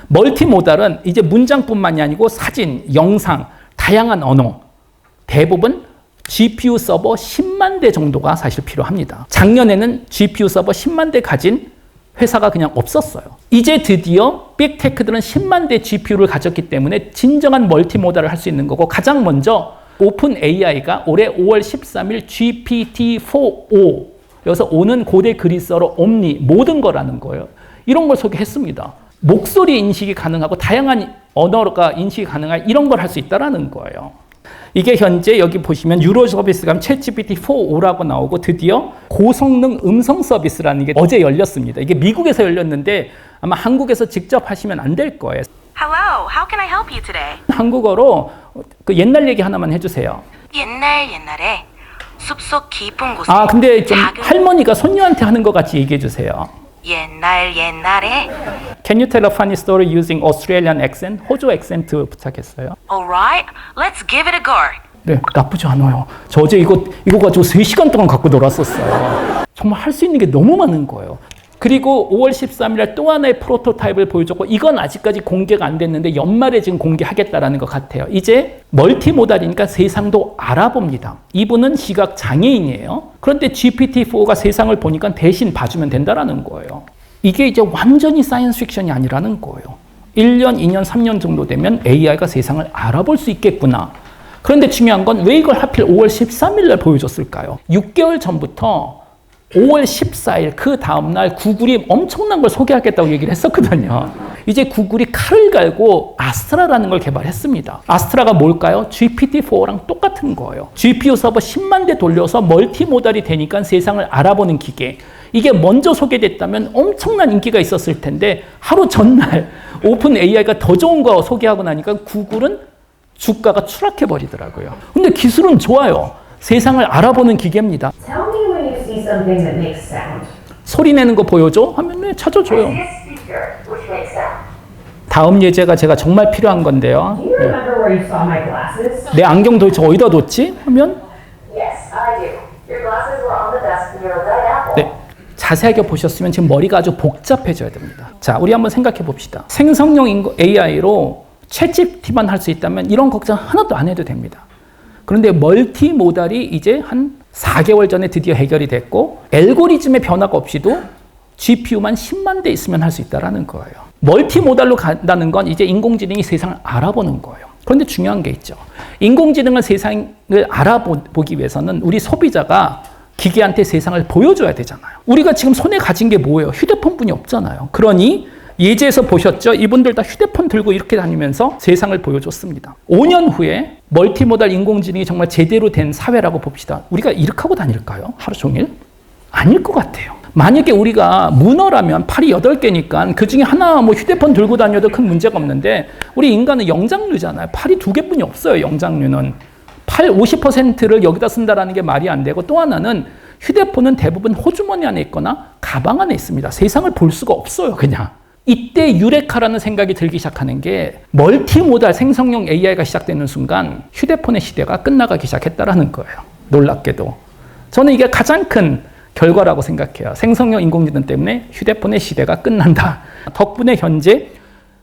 멀티모달은 이제 문장뿐만이 아니고 사진, 영상, 다양한 언어, 대부분 GPU 서버 10만 대 정도가 사실 필요합니다. 작년에는 GPU 서버 10만 대 가진 회사가 그냥 없었어요. 이제 드디어 빅테크들은 10만 대 GPU를 가졌기 때문에 진정한 멀티모달을 할 수 있는 거고 가장 먼저 오픈 AI가 올해 5월 13일 GPT-4o 여기서 오는 고대 그리스어로 옴니 모든 거라는 거예요. 이런 걸 소개했습니다. 목소리 인식이 가능하고 다양한 언어가 인식이 가능한 이런 걸 할 수 있다는 거예요. 이게 현재 여기 보시면 유로 서비스가 챗GPT-4o라고 나오고 드디어 고성능 음성 서비스라는 게 어제 열렸습니다. 이게 미국에서 열렸는데 아마 한국에서 직접 하시면 안 될 거예요. Hello, how can I help you today? 한국어로 그 옛날 얘기 하나만 해주세요. 옛날에 숲속 깊은 곳에 아 근데 좀 작은 할머니가 손녀한테 하는 것 같이 얘기해 주세요. 옛날에 Can you tell a funny story using Australian accent? 호주 액센트 부탁했어요. Alright, let's give it a go. 네, 나쁘지 않아요. 저 어제 이거 가지고 3시간 동안 갖고 놀았었어요. 정말 할 수 있는 게 너무 많은 거예요. 그리고 5월 13일 또 하나의 프로토타입을 보여줬고 이건 아직까지 공개가 안 됐는데 연말에 지금 공개하겠다라는 것 같아요. 이제 멀티모달이니까 세상도 알아봅니다. 이분은 시각 장애인이에요. 그런데 GPT-4가 세상을 보니까 대신 봐주면 된다라는 거예요. 이게 이제 완전히 사이언스 픽션이 아니라는 거예요. 1년, 2년, 3년 정도 되면 AI가 세상을 알아볼 수 있겠구나. 그런데 중요한 건 왜 이걸 하필 5월 13일 날 보여줬을까요? 6개월 전부터 5월 14일 그 다음날 구글이 엄청난 걸 소개하겠다고 얘기를 했었거든요. 이제 구글이 칼을 갈고 아스트라라는 걸 개발했습니다. 아스트라가 뭘까요? GPT-4랑 똑같은 거예요. GPU 서버 10만 대 돌려서 멀티모달이 되니까 세상을 알아보는 기계. 이게 먼저 소개됐다면 엄청난 인기가 있었을 텐데 하루 전날 오픈 AI가 더 좋은 거 소개하고 나니까 구글은 주가가 추락해버리더라고요. 근데 기술은 좋아요. 세상을 알아보는 기계입니다. Tell me when you see something that makes sound. 소리 내는 거 보여줘? 하면 네, 찾아줘요. I see a speaker which makes sound. 다음 예제가 제가 정말 필요한 건데요. Do you remember where you saw my glasses? 내 안경 도대체 어디다 뒀지? 하면 Yes, I do. Your glasses were on the desk near a red apple. 네. 자세하게 보셨으면 지금 머리가 아주 복잡해져야 됩니다. 자, 우리 한번 생각해 봅시다. 생성형 AI로 챗GPT만 할 수 있다면 이런 걱정 하나도 안 해도 됩니다. 그런데 멀티모달이 이제 한 4개월 전에 드디어 해결이 됐고 알고리즘의 변화가 없이도 GPU만 10만 대 있으면 할 수 있다는 거예요. 멀티모달로 간다는 건 이제 인공지능이 세상을 알아보는 거예요. 그런데 중요한 게 있죠. 인공지능은 세상을 알아보기 위해서는 우리 소비자가 기계한테 세상을 보여줘야 되잖아요. 우리가 지금 손에 가진 게 뭐예요? 휴대폰뿐이 없잖아요. 그러니 예제에서 보셨죠? 이분들 다 휴대폰 들고 이렇게 다니면서 세상을 보여줬습니다. 5년 후에 멀티모달 인공지능이 정말 제대로 된 사회라고 봅시다. 우리가 이렇게 하고 다닐까요? 하루 종일? 아닐 것 같아요. 만약에 우리가 문어라면 팔이 8개니까 그 중에 하나 뭐 휴대폰 들고 다녀도 큰 문제가 없는데 우리 인간은 영장류잖아요. 팔이 2개뿐이 없어요. 영장류는. 팔 50%를 여기다 쓴다라는 게 말이 안 되고 또 하나는 휴대폰은 대부분 호주머니 안에 있거나 가방 안에 있습니다. 세상을 볼 수가 없어요. 그냥. 이때 유레카라는 생각이 들기 시작하는 게 멀티모달 생성형 AI가 시작되는 순간 휴대폰의 시대가 끝나가기 시작했다라는 거예요. 놀랍게도. 저는 이게 가장 큰 결과라고 생각해요. 생성형 인공지능 때문에 휴대폰의 시대가 끝난다. 덕분에 현재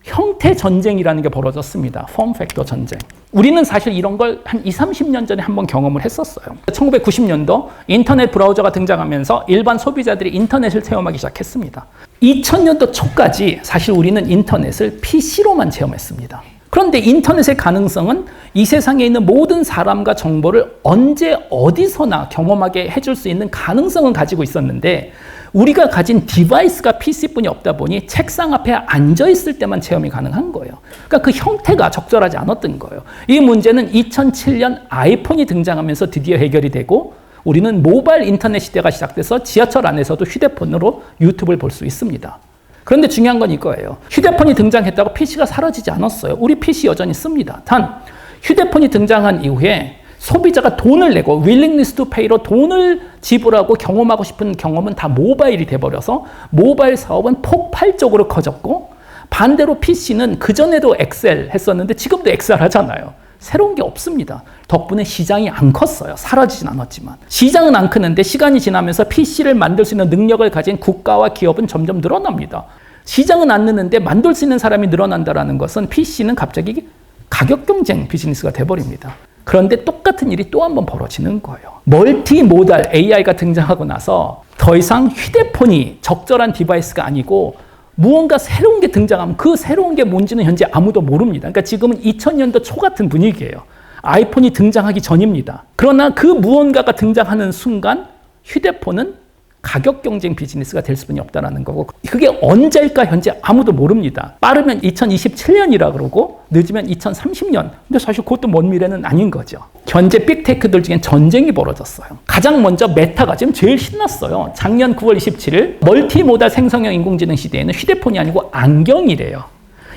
형태 전쟁이라는 게 벌어졌습니다. 폼 팩터 전쟁. 우리는 사실 이런 걸 한 20, 30년 전에 한번 경험을 했었어요. 1990년도 인터넷 브라우저가 등장하면서 일반 소비자들이 인터넷을 체험하기 시작했습니다. 2000년도 초까지 사실 우리는 인터넷을 PC로만 체험했습니다. 그런데 인터넷의 가능성은 이 세상에 있는 모든 사람과 정보를 언제 어디서나 경험하게 해줄 수 있는 가능성은 가지고 있었는데 우리가 가진 디바이스가 PC뿐이 없다 보니 책상 앞에 앉아있을 때만 체험이 가능한 거예요. 그러니까 그 형태가 적절하지 않았던 거예요. 이 문제는 2007년 아이폰이 등장하면서 드디어 해결이 되고 우리는 모바일 인터넷 시대가 시작돼서 지하철 안에서도 휴대폰으로 유튜브를 볼 수 있습니다. 그런데 중요한 건 이거예요. 휴대폰이 등장했다고 PC가 사라지지 않았어요. 우리 PC 여전히 씁니다. 단 휴대폰이 등장한 이후에 소비자가 돈을 내고 willingness to pay로 돈을 지불하고 경험하고 싶은 경험은 다 모바일이 돼버려서 모바일 사업은 폭발적으로 커졌고 반대로 PC는 그전에도 엑셀 했었는데 지금도 엑셀 하잖아요. 새로운 게 없습니다. 덕분에 시장이 안 컸어요. 사라지진 않았지만. 시장은 안 크는데 시간이 지나면서 PC를 만들 수 있는 능력을 가진 국가와 기업은 점점 늘어납니다. 시장은 안 느는데 만들 수 있는 사람이 늘어난다는 것은 PC는 갑자기 가격 경쟁 비즈니스가 돼버립니다. 그런데 똑같은 일이 또 한 번 벌어지는 거예요. 멀티모달 AI가 등장하고 나서 더 이상 휴대폰이 적절한 디바이스가 아니고 무언가 새로운 게 등장하면 그 새로운 게 뭔지는 현재 아무도 모릅니다. 그러니까 지금은 2000년도 초 같은 분위기예요. 아이폰이 등장하기 전입니다. 그러나 그 무언가가 등장하는 순간 휴대폰은 가격 경쟁 비즈니스가 될 수밖에 없다는 거고 그게 언제일까 현재 아무도 모릅니다. 빠르면 2027년이라 그러고 늦으면 2030년. 근데 사실 그것도 먼 미래는 아닌 거죠. 현재 빅테크들 중엔 전쟁이 벌어졌어요. 가장 먼저 메타가 지금 제일 신났어요. 작년 9월 27일 멀티모달 생성형 인공지능 시대에는 휴대폰이 아니고 안경이래요.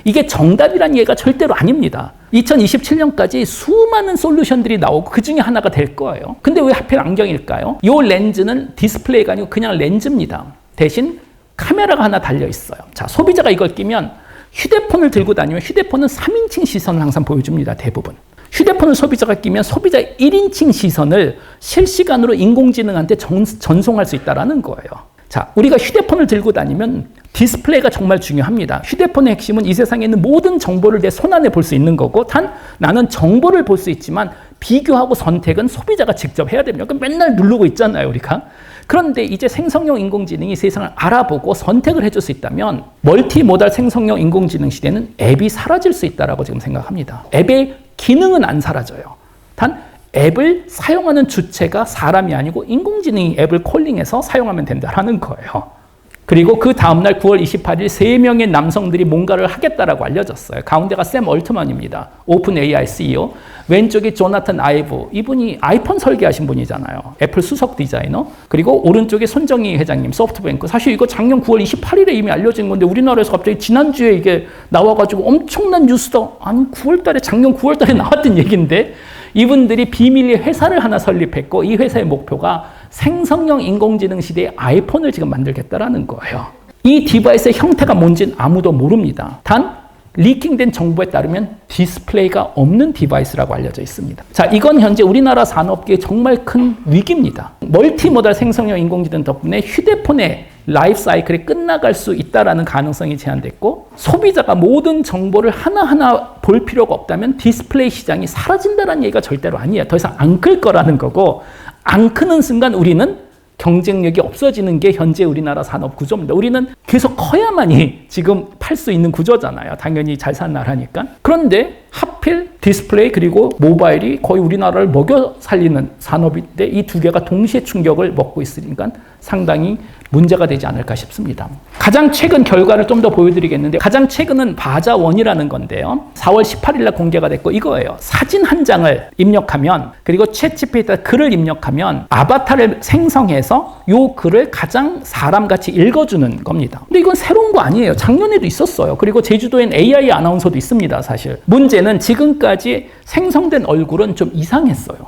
이게 정답이란 얘기가 절대로 아닙니다. 2027년까지 수많은 솔루션들이 나오고 그 중에 하나가 될 거예요. 근데 왜 하필 안경일까요? 이 렌즈는 디스플레이가 아니고 그냥 렌즈입니다. 대신 카메라가 하나 달려 있어요. 자, 소비자가 이걸 끼면 휴대폰을 들고 다니면 휴대폰은 3인칭 시선을 항상 보여줍니다. 대부분. 휴대폰을 소비자가 끼면 소비자 1인칭 시선을 실시간으로 인공지능한테 전송할 수 있다는 거예요. 자, 우리가 휴대폰을 들고 다니면 디스플레이가 정말 중요합니다. 휴대폰의 핵심은 이 세상에 있는 모든 정보를 내 손안에 볼 수 있는 거고 단 나는 정보를 볼 수 있지만 비교하고 선택은 소비자가 직접 해야 됩니다. 그러니까 맨날 누르고 있잖아요, 우리가. 그런데 이제 생성형 인공지능이 세상을 알아보고 선택을 해줄 수 있다면 멀티모달 생성형 인공지능 시대는 앱이 사라질 수 있다고 지금 생각합니다. 앱의 기능은 안 사라져요. 단 앱을 사용하는 주체가 사람이 아니고 인공지능이 앱을 콜링해서 사용하면 된다는 거예요. 그리고 그 다음날 9월 28일 3명의 남성들이 뭔가를 하겠다라고 알려졌어요. 가운데가 샘 얼트먼입니다. 오픈 AI CEO. 왼쪽이 조나탄 아이브. 이분이 아이폰 설계하신 분이잖아요. 애플 수석 디자이너. 그리고 오른쪽에 손정희 회장님, 소프트뱅크. 사실 이거 작년 9월 28일에 이미 알려진 건데 우리나라에서 갑자기 지난주에 이게 나와가지고 엄청난 뉴스다. 아니 9월달에 작년 9월달에 나왔던 얘기인데 이분들이 비밀리에 회사를 하나 설립했고 이 회사의 목표가 생성형 인공지능 시대의 아이폰을 지금 만들겠다라는 거예요. 이 디바이스의 형태가 뭔지는 아무도 모릅니다. 단 리킹된 정보에 따르면 디스플레이가 없는 디바이스라고 알려져 있습니다. 자, 이건 현재 우리나라 산업계의 정말 큰 위기입니다. 멀티모달 생성형 인공지능 덕분에 휴대폰의 라이프 사이클이 끝나갈 수 있다는 가능성이 제한됐고 소비자가 모든 정보를 하나하나 볼 필요가 없다면 디스플레이 시장이 사라진다는 얘기가 절대로 아니에요. 더 이상 안 클 거라는 거고 안 크는 순간 우리는 경쟁력이 없어지는 게 현재 우리나라 산업 구조입니다. 우리는 계속 커야만이 지금 팔 수 있는 구조잖아요. 당연히 잘 사는 나라니까. 그런데 하필 디스플레이 그리고 모바일이 거의 우리나라를 먹여 살리는 산업인데 이 두 개가 동시에 충격을 먹고 있으니까 상당히 문제가 되지 않을까 싶습니다. 가장 최근 결과를 좀 더 보여드리겠는데 가장 최근은 바자1이라는 건데요. 4월 18일 날 공개가 됐고 이거예요. 사진 한 장을 입력하면 그리고 챗GPT에다 글을 입력하면 아바타를 생성해서 이 글을 가장 사람같이 읽어주는 겁니다. 근데 이건 새로운 거 아니에요. 작년에도 있었어요. 그리고 제주도엔 AI 아나운서도 있습니다. 사실. 문제는 지금까지 생성된 얼굴은 좀 이상했어요.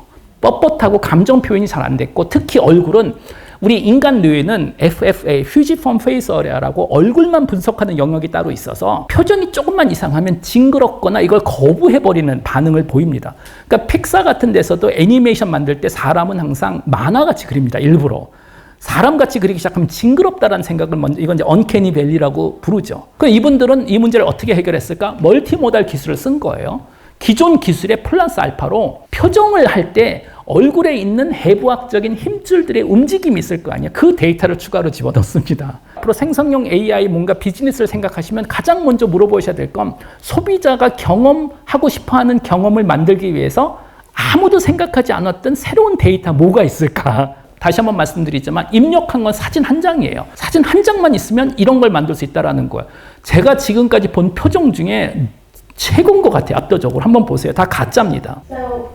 뻣뻣하고 감정 표현이 잘 안 됐고 특히 얼굴은 우리 인간 뇌에는 FFA, Fujiform Face Area라고 얼굴만 분석하는 영역이 따로 있어서 표정이 조금만 이상하면 징그럽거나 이걸 거부해버리는 반응을 보입니다. 그러니까 픽사 같은 데서도 애니메이션 만들 때 사람은 항상 만화같이 그립니다. 일부러. 사람같이 그리기 시작하면 징그럽다라는 생각을 먼저 이건 이제 언캐니 밸리라고 부르죠. 그럼 이분들은 이 문제를 어떻게 해결했을까? 멀티모달 기술을 쓴 거예요. 기존 기술의 플러스 알파로 표정을 할 때 얼굴에 있는 해부학적인 힘줄들의 움직임이 있을 거 아니에요. 그 데이터를 추가로 집어넣습니다. 앞으로 생성형 AI 뭔가 비즈니스를 생각하시면 가장 먼저 물어보셔야 될 건 소비자가 경험하고 싶어하는 경험을 만들기 위해서 아무도 생각하지 않았던 새로운 데이터 뭐가 있을까? 다시 한번 말씀드리지만 입력한 건 사진 한 장이에요. 사진 한 장만 있으면 이런 걸 만들 수 있다는 거예요. 제가 지금까지 본 표정 중에 최고인 것 같아요. 압도적으로. 한번 보세요. 다 가짜입니다. So,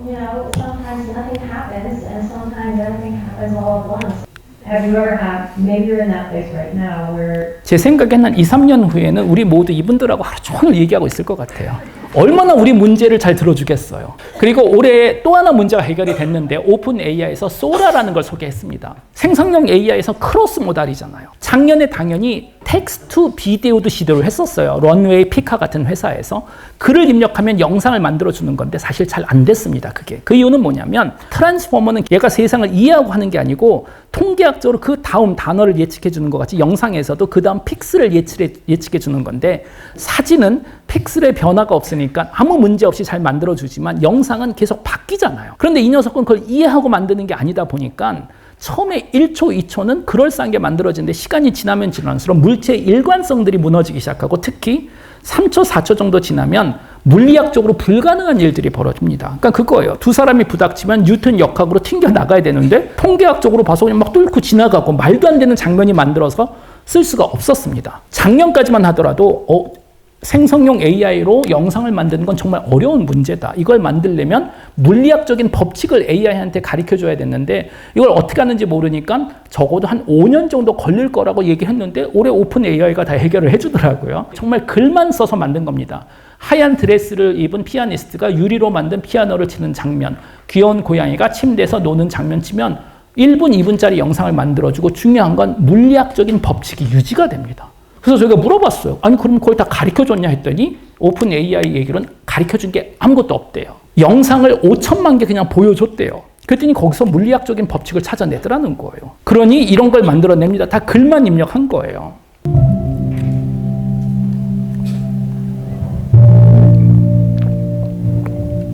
sometimes nothing happens and sometimes everything happens all at once. Have you ever had, maybe you're in that place right now where 제 생각에는 한 2, 3년 후에는 우리 모두 이분들하고 하루 종일 얘기하고 있을 것 같아요. 얼마나 우리 문제를 잘 들어주겠어요. 그리고 올해 또 하나 문제가 해결이 됐는데 오픈 AI에서 소라라는 걸 소개했습니다. 생성형 AI에서 크로스 모달이잖아요. 작년에 당연히 텍스트 투 비디오도 시도를 했었어요. 런웨이 피카 같은 회사에서 글을 입력하면 영상을 만들어주는 건데 사실 잘 안 됐습니다. 그게. 그 이유는 뭐냐면 트랜스포머는 얘가 세상을 이해하고 하는 게 아니고 통계학적으로 그 다음 단어를 예측해 주는 것 같이 영상에서도 그 다음 픽셀을 예측해 주는 건데 사진은 픽셀의 변화가 없으니까 아무 문제 없이 잘 만들어주지만 영상은 계속 바뀌잖아요. 그런데 이 녀석은 그걸 이해하고 만드는 게 아니다 보니까 처음에 1초, 2초는 그럴싸한 게 만들어지는데 시간이 지나면 지날수록 물체의 일관성들이 무너지기 시작하고 특히 3초, 4초 정도 지나면 물리학적으로 불가능한 일들이 벌어집니다. 그러니까 그거예요. 두 사람이 부닥치면 뉴턴 역학으로 튕겨 나가야 되는데 통계학적으로 봐서 그냥 막 뚫고 지나가고 말도 안 되는 장면이 만들어서 쓸 수가 없었습니다. 작년까지만 하더라도 생성형 AI로 영상을 만드는 건 정말 어려운 문제다. 이걸 만들려면 물리학적인 법칙을 AI한테 가르쳐줘야 됐는데 이걸 어떻게 하는지 모르니까 적어도 한 5년 정도 걸릴 거라고 얘기했는데 올해 오픈 AI가 다 해결을 해주더라고요. 정말 글만 써서 만든 겁니다. 하얀 드레스를 입은 피아니스트가 유리로 만든 피아노를 치는 장면, 귀여운 고양이가 침대에서 노는 장면 치면 1분, 2분짜리 영상을 만들어주고 중요한 건 물리학적인 법칙이 유지가 됩니다. 그래서 저희가 물어봤어요. 아니 그럼 그걸 다 가르쳐줬냐 했더니 오픈 AI 얘기로는 가르쳐준 게 아무것도 없대요. 영상을 5천만 개 그냥 보여줬대요. 그랬더니 거기서 물리학적인 법칙을 찾아내더라는 거예요. 그러니 이런 걸 만들어냅니다. 다 글만 입력한 거예요.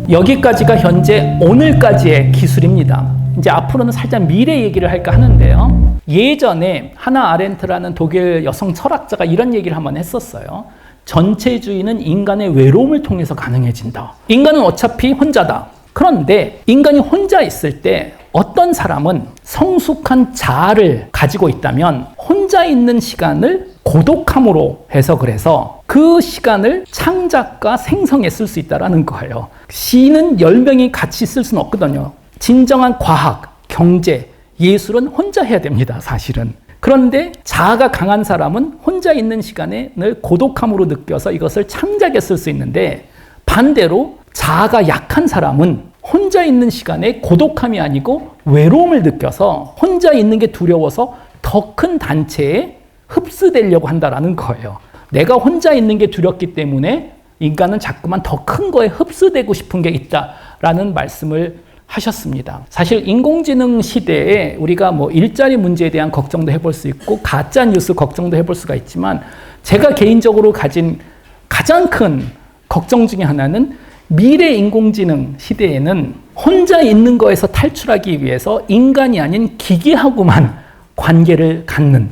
여기까지가 현재 오늘까지의 기술입니다. 이제 앞으로는 살짝 미래 얘기를 할까 하는데요. 예전에 하나 아렌트라는 독일 여성 철학자가 이런 얘기를 한번 했었어요. 전체주의는 인간의 외로움을 통해서 가능해진다. 인간은 어차피 혼자다. 그런데 인간이 혼자 있을 때 어떤 사람은 성숙한 자아를 가지고 있다면 혼자 있는 시간을 고독함으로 해석을 해서 그 시간을 창작과 생성에 쓸 수 있다는 거예요. 시는 10명이 같이 쓸 수는 없거든요. 진정한 과학, 경제, 예술은 혼자 해야 됩니다, 사실은. 그런데 자아가 강한 사람은 혼자 있는 시간을 고독함으로 느껴서 이것을 창작에 쓸 수 있는데, 반대로 자아가 약한 사람은 혼자 있는 시간에 고독함이 아니고 외로움을 느껴서 혼자 있는 게 두려워서 더 큰 단체에 흡수되려고 한다는 거예요. 내가 혼자 있는 게 두렵기 때문에 인간은 자꾸만 더 큰 거에 흡수되고 싶은 게 있다라는 말씀을 하셨습니다. 사실 인공지능 시대에 우리가 뭐 일자리 문제에 대한 걱정도 해볼 수 있고 가짜 뉴스 걱정도 해볼 수가 있지만, 제가 개인적으로 가진 가장 큰 걱정 중에 하나는 미래 인공지능 시대에는 혼자 있는 거에서 탈출하기 위해서 인간이 아닌 기계하고만 관계를 갖는,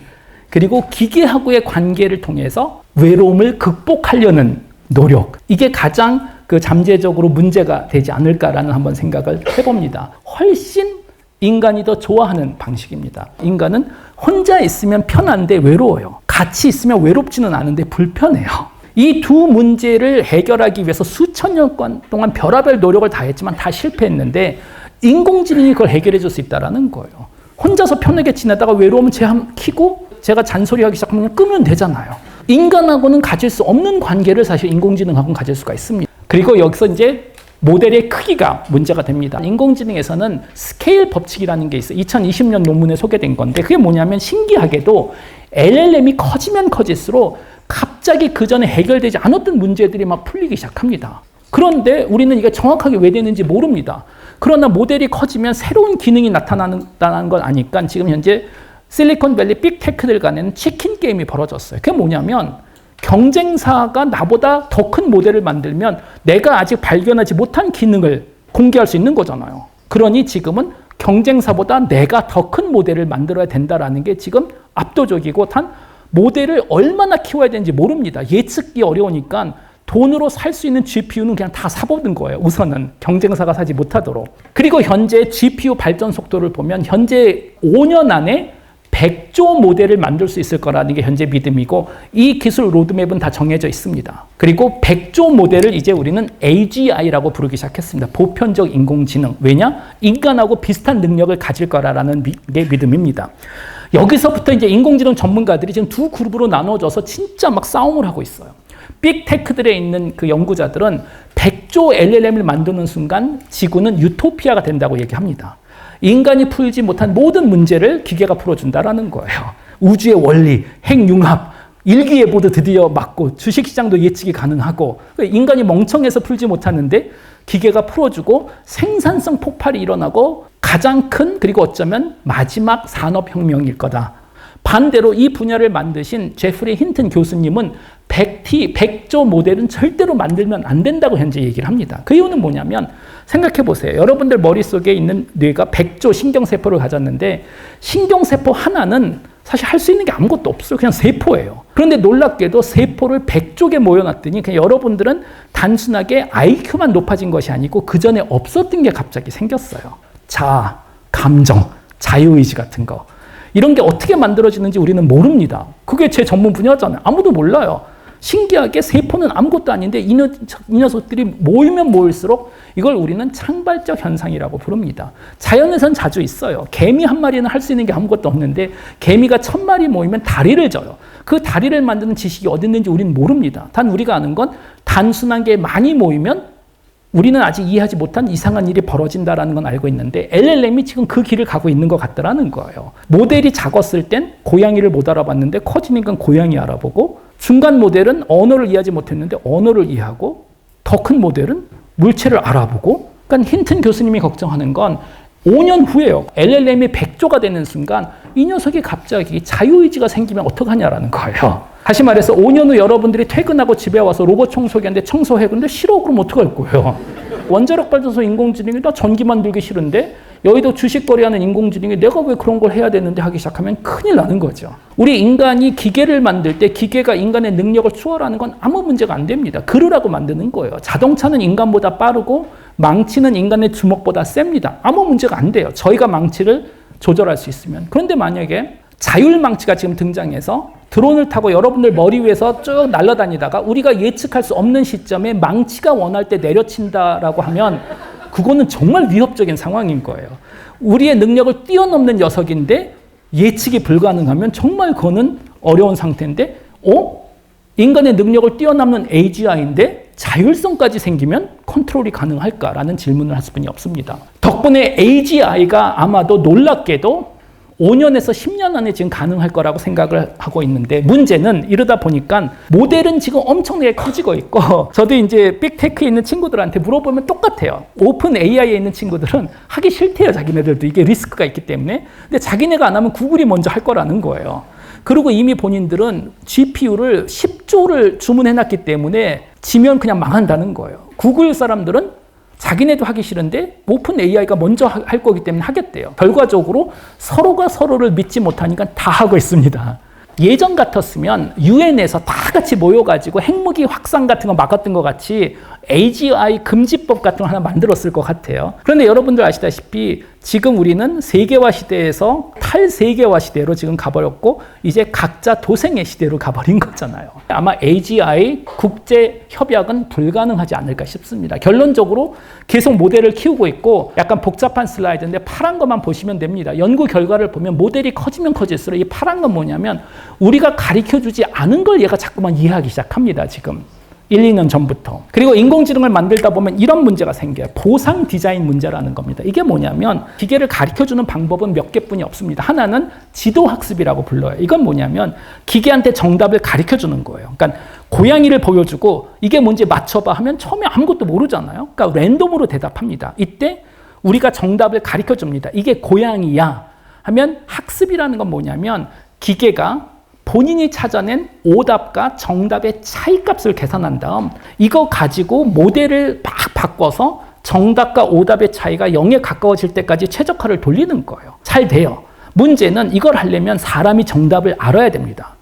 그리고 기계하고의 관계를 통해서 외로움을 극복하려는 노력, 이게 가장 잠재적으로 문제가 되지 않을까라는 한번 생각을 해봅니다. 훨씬 인간이 더 좋아하는 방식입니다. 인간은 혼자 있으면 편한데 외로워요. 같이 있으면 외롭지는 않은데 불편해요. 이 두 문제를 해결하기 위해서 수천 년 동안 별의별 노력을 다했지만 다 실패했는데, 인공지능이 그걸 해결해 줄 수 있다는 거예요. 혼자서 편하게 지내다가 외로우면 제한 켜고 제가 잔소리하기 시작하면 끄면 되잖아요. 인간하고는 가질 수 없는 관계를 사실 인공지능하고는 가질 수가 있습니다. 그리고 여기서 이제 모델의 크기가 문제가 됩니다. 인공지능에서는 스케일 법칙이라는 게 있어요. 2020년 논문에 소개된 건데, 그게 뭐냐면 신기하게도 LLM이 커지면 커질수록 갑자기 그 전에 해결되지 않았던 문제들이 막 풀리기 시작합니다. 그런데 우리는 이게 정확하게 왜 되는지 모릅니다. 그러나 모델이 커지면 새로운 기능이 나타난다는 걸 아니까 지금 현재 실리콘밸리 빅테크들 간에는 치킨 게임이 벌어졌어요. 그게 뭐냐면, 경쟁사가 나보다 더 큰 모델을 만들면 내가 아직 발견하지 못한 기능을 공개할 수 있는 거잖아요. 그러니 지금은 경쟁사보다 내가 더 큰 모델을 만들어야 된다라는 게 지금 압도적이고, 단 모델을 얼마나 키워야 되는지 모릅니다. 예측이 어려우니까 돈으로 살 수 있는 GPU는 그냥 다 사보는 거예요. 우선은 경쟁사가 사지 못하도록. 그리고 현재 GPU 발전 속도를 보면 현재 5년 안에 100조 모델을 만들 수 있을 거라는 게 현재 믿음이고, 이 기술 로드맵은 다 정해져 있습니다. 그리고 100조 모델을 이제 우리는 AGI라고 부르기 시작했습니다. 보편적 인공지능. 왜냐? 인간하고 비슷한 능력을 가질 거라는 게 믿음입니다. 여기서부터 이제 인공지능 전문가들이 지금 두 그룹으로 나눠져서 진짜 막 싸움을 하고 있어요. 빅테크들에 있는 그 연구자들은 100조 LLM을 만드는 순간 지구는 유토피아가 된다고 얘기합니다. 인간이 풀지 못한 모든 문제를 기계가 풀어준다라는 거예요. 우주의 원리, 핵융합, 일기예보도 드디어 맞고 주식시장도 예측이 가능하고, 인간이 멍청해서 풀지 못하는데 기계가 풀어주고 생산성 폭발이 일어나고 가장 큰, 그리고 어쩌면 마지막 산업혁명일 거다. 반대로 이 분야를 만드신 제프리 힌튼 교수님은 100조 모델은 절대로 만들면 안 된다고 현재 얘기를 합니다. 그 이유는 뭐냐면, 생각해 보세요. 여러분들 머릿속에 있는 뇌가 100조 신경세포를 가졌는데 신경세포 하나는 사실 할 수 있는 게 아무것도 없어요. 그냥 세포예요. 그런데 놀랍게도 세포를 100조 개 모여놨더니 그냥 여러분들은 단순하게 IQ만 높아진 것이 아니고 그 전에 없었던 게 갑자기 생겼어요. 자아, 감정, 자유의지 같은 거. 이런 게 어떻게 만들어지는지 우리는 모릅니다. 그게 제 전문 분야잖아요. 아무도 몰라요. 신기하게 세포는 아무것도 아닌데 이 녀석들이 모이면 모일수록 이걸 우리는 창발적 현상이라고 부릅니다. 자연에선 자주 있어요. 개미 한 마리는 할 수 있는 게 아무것도 없는데 개미가 1000마리 모이면 다리를 져요. 그 다리를 만드는 지식이 어디 있는지 우리는 모릅니다. 단 우리가 아는 건 단순한 게 많이 모이면 우리는 아직 이해하지 못한 이상한 일이 벌어진다는 건 알고 있는데, LLM이 지금 그 길을 가고 있는 것 같다라는 거예요. 모델이 작았을 땐 고양이를 못 알아봤는데 커지니까 고양이 알아보고, 중간 모델은 언어를 이해하지 못했는데 언어를 이해하고, 더 큰 모델은 물체를 알아보고. 그러니까 힌튼 교수님이 걱정하는 건 5년 후에요. LLM이 100조가 되는 순간 이 녀석이 갑자기 자유의지가 생기면 어떡하냐라는 거예요. 다시 말해서 5년 후 여러분들이 퇴근하고 집에 와서 로봇 청소기한테 청소해. 근데 싫어. 그럼 어떡할 거예요? 원자력 발전소 인공지능이 나 전기 만들기 싫은데 여의도 주식 거래하는 인공지능이 내가 왜 그런 걸 해야 되는데 하기 시작하면 큰일 나는 거죠. 우리 인간이 기계를 만들 때 기계가 인간의 능력을 추월하는 건 아무 문제가 안 됩니다. 그러라고 만드는 거예요. 자동차는 인간보다 빠르고 망치는 인간의 주먹보다 셉니다. 아무 문제가 안 돼요. 저희가 망치를 조절할 수 있으면. 그런데 만약에 자율망치가 지금 등장해서 드론을 타고 여러분들 머리 위에서 쭉 날아다니다가 우리가 예측할 수 없는 시점에 망치가 원할 때 내려친다라고 하면 그거는 정말 위협적인 상황인 거예요. 우리의 능력을 뛰어넘는 녀석인데 예측이 불가능하면 정말 그거는 어려운 상태인데 인간의 능력을 뛰어넘는 AGI인데 자율성까지 생기면 컨트롤이 가능할까라는 질문을 할 수뿐이 없습니다. 덕분에 AGI가 아마도 놀랍게도 5년에서 10년 안에 지금 가능할 거라고 생각을 하고 있는데 문제는 이러다 보니까 모델은 지금 엄청나게 커지고 있고 저도 이제 빅테크에 있는 친구들한테 물어보면 똑같아요. 오픈 AI에 있는 친구들은 하기 싫대요. 자기네들도 이게 리스크가 있기 때문에. 근데 자기네가 안 하면 구글이 먼저 할 거라는 거예요. 그리고 이미 본인들은 GPU를 10조를 주문해놨기 때문에 지면 그냥 망한다는 거예요. 구글 사람들은 자기네도 하기 싫은데 오픈 AI가 먼저 할 거기 때문에 하겠대요. 결과적으로 서로가 서로를 믿지 못하니까 다 하고 있습니다. 예전 같았으면 UN에서 다 같이 모여가지고 핵무기 확산 같은 거 막았던 것 같이 AGI 금지법 같은 거 하나 만들었을 것 같아요. 그런데 여러분들 아시다시피 지금 우리는 세계화 시대에서 탈세계화 시대로 지금 가버렸고 이제 각자 도생의 시대로 가버린 거잖아요. 아마 AGI 국제 협약은 불가능하지 않을까 싶습니다. 결론적으로 계속 모델을 키우고 있고 약간 복잡한 슬라이드인데 파란 것만 보시면 됩니다. 연구 결과를 보면 모델이 커지면 커질수록 이 파란 건 뭐냐면 우리가 가르쳐주지 않은 걸 얘가 자꾸만 이해하기 시작합니다. 지금 1, 2년 전부터. 그리고 인공지능을 만들다 보면 이런 문제가 생겨요. 보상 디자인 문제라는 겁니다. 이게 뭐냐면 기계를 가르쳐주는 방법은 몇 개뿐이 없습니다. 하나는 지도학습이라고 불러요. 이건 뭐냐면 기계한테 정답을 가르쳐주는 거예요. 그러니까 고양이를 보여주고 이게 뭔지 맞춰봐 하면 처음에 아무것도 모르잖아요. 그러니까 랜덤으로 대답합니다. 이때 우리가 정답을 가르쳐줍니다. 이게 고양이야 하면 학습이라는 건 뭐냐면 기계가 본인이 찾아낸 오답과 정답의 차이값을 계산한 다음 이거 가지고 모델을 막 바꿔서 정답과 오답의 차이가 0에 가까워질 때까지 최적화를 돌리는 거예요. 잘 돼요. 문제는 이걸 하려면 사람이 정답을 알아야 됩니다.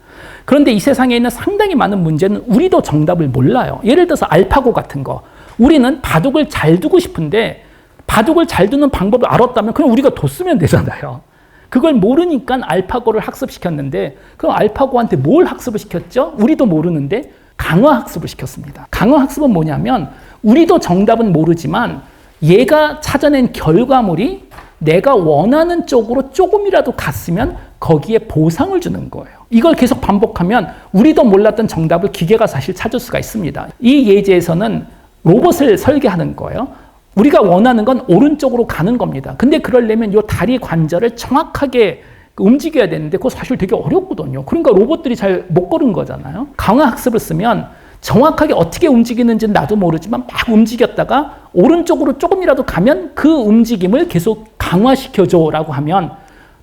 그런데 이 세상에 있는 상당히 많은 문제는 우리도 정답을 몰라요. 예를 들어서 알파고 같은 거. 우리는 바둑을 잘 두고 싶은데 바둑을 잘 두는 방법을 알았다면 그럼 우리가 뒀으면 되잖아요. 그걸 모르니까 알파고를 학습시켰는데 그럼 알파고한테 뭘 학습을 시켰죠? 우리도 모르는데 강화학습을 시켰습니다. 강화학습은 뭐냐면 우리도 정답은 모르지만 얘가 찾아낸 결과물이 내가 원하는 쪽으로 조금이라도 갔으면 거기에 보상을 주는 거예요. 이걸 계속 반복하면 우리도 몰랐던 정답을 기계가 사실 찾을 수가 있습니다. 이 예제에서는 로봇을 설계하는 거예요. 우리가 원하는 건 오른쪽으로 가는 겁니다. 근데 그러려면 이 다리 관절을 정확하게 움직여야 되는데 그거 사실 되게 어렵거든요. 그러니까 로봇들이 잘 못 걸은 거잖아요. 강화학습을 쓰면 정확하게 어떻게 움직이는지는 나도 모르지만 막 움직였다가 오른쪽으로 조금이라도 가면 그 움직임을 계속 강화시켜줘라고 하면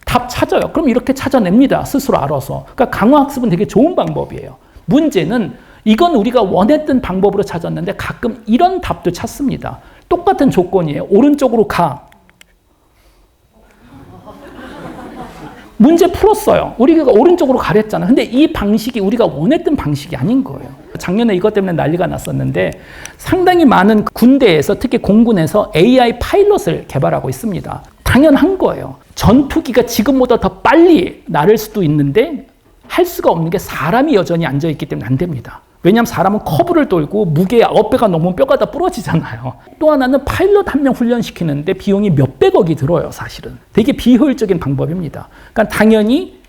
답 찾아요. 그럼 이렇게 찾아냅니다. 스스로 알아서. 그러니까 강화학습은 되게 좋은 방법이에요. 문제는 이건 우리가 원했던 방법으로 찾았는데 가끔 이런 답도 찾습니다. 똑같은 조건이에요. 오른쪽으로 가. 문제 풀었어요. 우리가 오른쪽으로 가랬잖아. 근데 이 방식이 우리가 원했던 방식이 아닌 거예요. 작년에 이것 때문에 난리가 났었는데 상당히 많은 군대에서 특히 공군에서 AI 파일럿을 개발하고 있습니다. 당연한 거예요. 전투기가 지금보다 더 빨리 나를 수도 있는데 할 수가 없는 게 사람이 여전히 앉아있기 때문에 안 됩니다. 왜냐하면 사람은 커브를 돌고 무게 어깨가 넘으면 뼈가 다 부러지잖아요. 또 하나는 파일럿 한 명 훈련시키는데 비용이 몇백억이 들어요. 사실은. 되게 비효율적인 방법입니다. 그러니까 당연히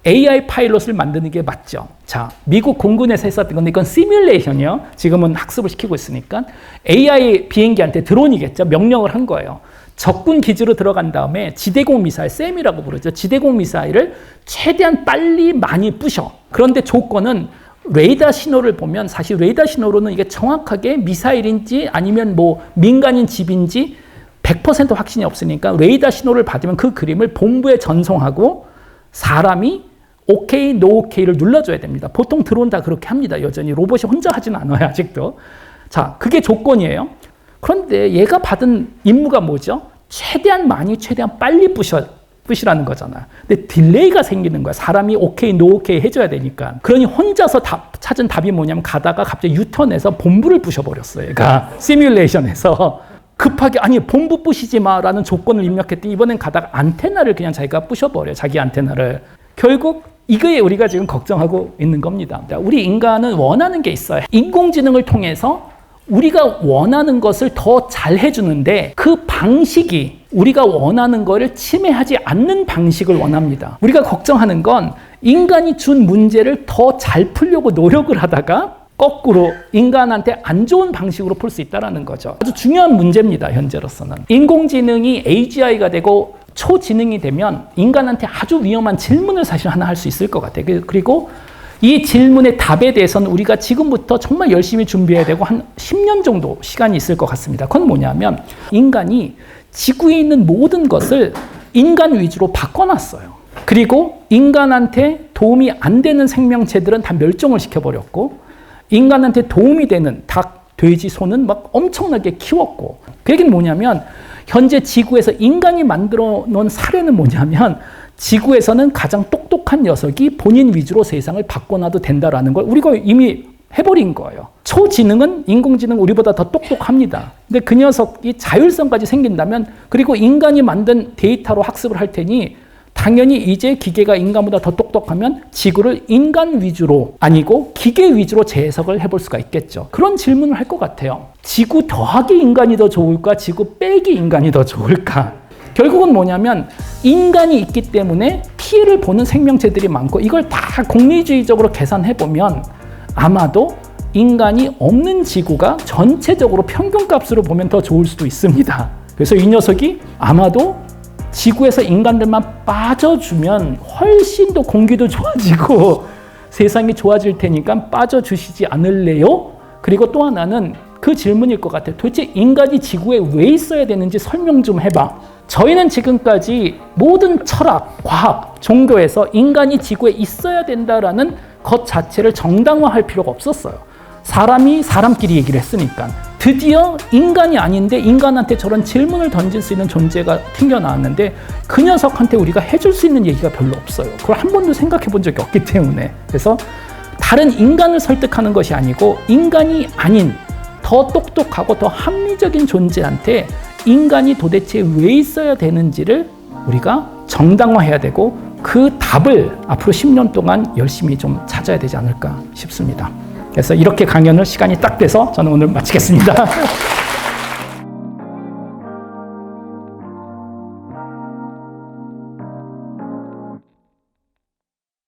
AI 파일럿을 만드는 게 맞죠. 자, 미국 공군에서 했었던 건데 이건 시뮬레이션이요. 지금은 학습을 시키고 있으니까 AI 비행기한테 드론이겠죠. 명령을 한 거예요. 적군 기지로 들어간 다음에 지대공 미사일, 쌤이라고 부르죠. 지대공 미사일을 최대한 빨리 많이 부셔. 그런데 조건은 레이더 신호를 보면 사실 레이더 신호로는 이게 정확하게 미사일인지 아니면 뭐 민간인 집인지 100% 확신이 없으니까 레이더 신호를 받으면 그 그림을 본부에 전송하고 사람이 오케이, 노 오케이를 눌러줘야 됩니다. 보통 드론 다 그렇게 합니다. 여전히 로봇이 혼자 하진 않아요. 아직도. 자, 그게 조건이에요. 그런데 얘가 받은 임무가 뭐죠? 최대한 많이, 최대한 빨리 뿌시라는 거잖아. 근데 딜레이가 생기는 거야. 사람이 오케이, 노 오케이 해줘야 되니까. 그러니 혼자서 찾은 답이 뭐냐면 가다가 갑자기 유턴해서 본부를 부셔버렸어요. 그러니까 시뮬레이션에서 급하게 아니 본부 부시지 마라는 조건을 입력했더니 이번엔 가다가 안테나를 그냥 자기가 부셔버려요. 자기 안테나를. 결국 이거에 우리가 지금 걱정하고 있는 겁니다. 우리 인간은 원하는 게 있어요. 인공지능을 통해서 우리가 원하는 것을 더 잘 해주는데 그 방식이 우리가 원하는 거를 침해하지 않는 방식을 원합니다. 우리가 걱정하는 건 인간이 준 문제를 더 잘 풀려고 노력을 하다가 거꾸로 인간한테 안 좋은 방식으로 풀 수 있다는 거죠. 아주 중요한 문제입니다. 현재로서는. 인공지능이 AGI가 되고 초지능이 되면 인간한테 아주 위험한 질문을 사실 하나 할 수 있을 것 같아요. 그리고 이 질문의 답에 대해서는 우리가 지금부터 정말 열심히 준비해야 되고 한 10년 정도 시간이 있을 것 같습니다. 그건 뭐냐면 인간이 지구에 있는 모든 것을 인간 위주로 바꿔놨어요. 그리고 인간한테 도움이 안 되는 생명체들은 다 멸종을 시켜버렸고 인간한테 도움이 되는 닭, 돼지, 소는 막 엄청나게 키웠고 그 얘기는 뭐냐면 현재 지구에서 인간이 만들어 놓은 사례는 뭐냐면 지구에서는 가장 똑똑한 녀석이 본인 위주로 세상을 바꿔놔도 된다라는 걸 우리가 이미 해버린 거예요. 초지능은 인공지능 우리보다 더 똑똑합니다. 근데 그 녀석이 자율성까지 생긴다면 그리고 인간이 만든 데이터로 학습을 할 테니 당연히 이제 기계가 인간보다 더 똑똑하면 지구를 인간 위주로 아니고 기계 위주로 재해석을 해볼 수가 있겠죠. 그런 질문을 할 것 같아요. 지구 더하기 인간이 더 좋을까? 지구 빼기 인간이 더 좋을까? 결국은 뭐냐면 인간이 있기 때문에 피해를 보는 생명체들이 많고 이걸 다 공리주의적으로 계산해보면 아마도 인간이 없는 지구가 전체적으로 평균값으로 보면 더 좋을 수도 있습니다. 그래서 이 녀석이 아마도 지구에서 인간들만 빠져주면 훨씬 더 공기도 좋아지고 세상이 좋아질 테니까 빠져주시지 않을래요? 그리고 또 하나는 그 질문일 것 같아요. 도대체 인간이 지구에 왜 있어야 되는지 설명 좀 해봐. 저희는 지금까지 모든 철학, 과학, 종교에서 인간이 지구에 있어야 된다라는 것 자체를 정당화할 필요가 없었어요. 사람이 사람끼리 얘기를 했으니까. 드디어 인간이 아닌데 인간한테 저런 질문을 던질 수 있는 존재가 튕겨나왔는데 그 녀석한테 우리가 해줄 수 있는 얘기가 별로 없어요. 그걸 한 번도 생각해 본 적이 없기 때문에. 그래서 다른 인간을 설득하는 것이 아니고 인간이 아닌 더 똑똑하고 더 합리적인 존재한테 인간이 도대체 왜 있어야 되는지를 우리가 정당화해야 되고 그 답을 앞으로 10년 동안 열심히 좀 찾아야 되지 않을까 싶습니다. 그래서 이렇게 강연을 시간이 딱 돼서 저는 오늘 마치겠습니다.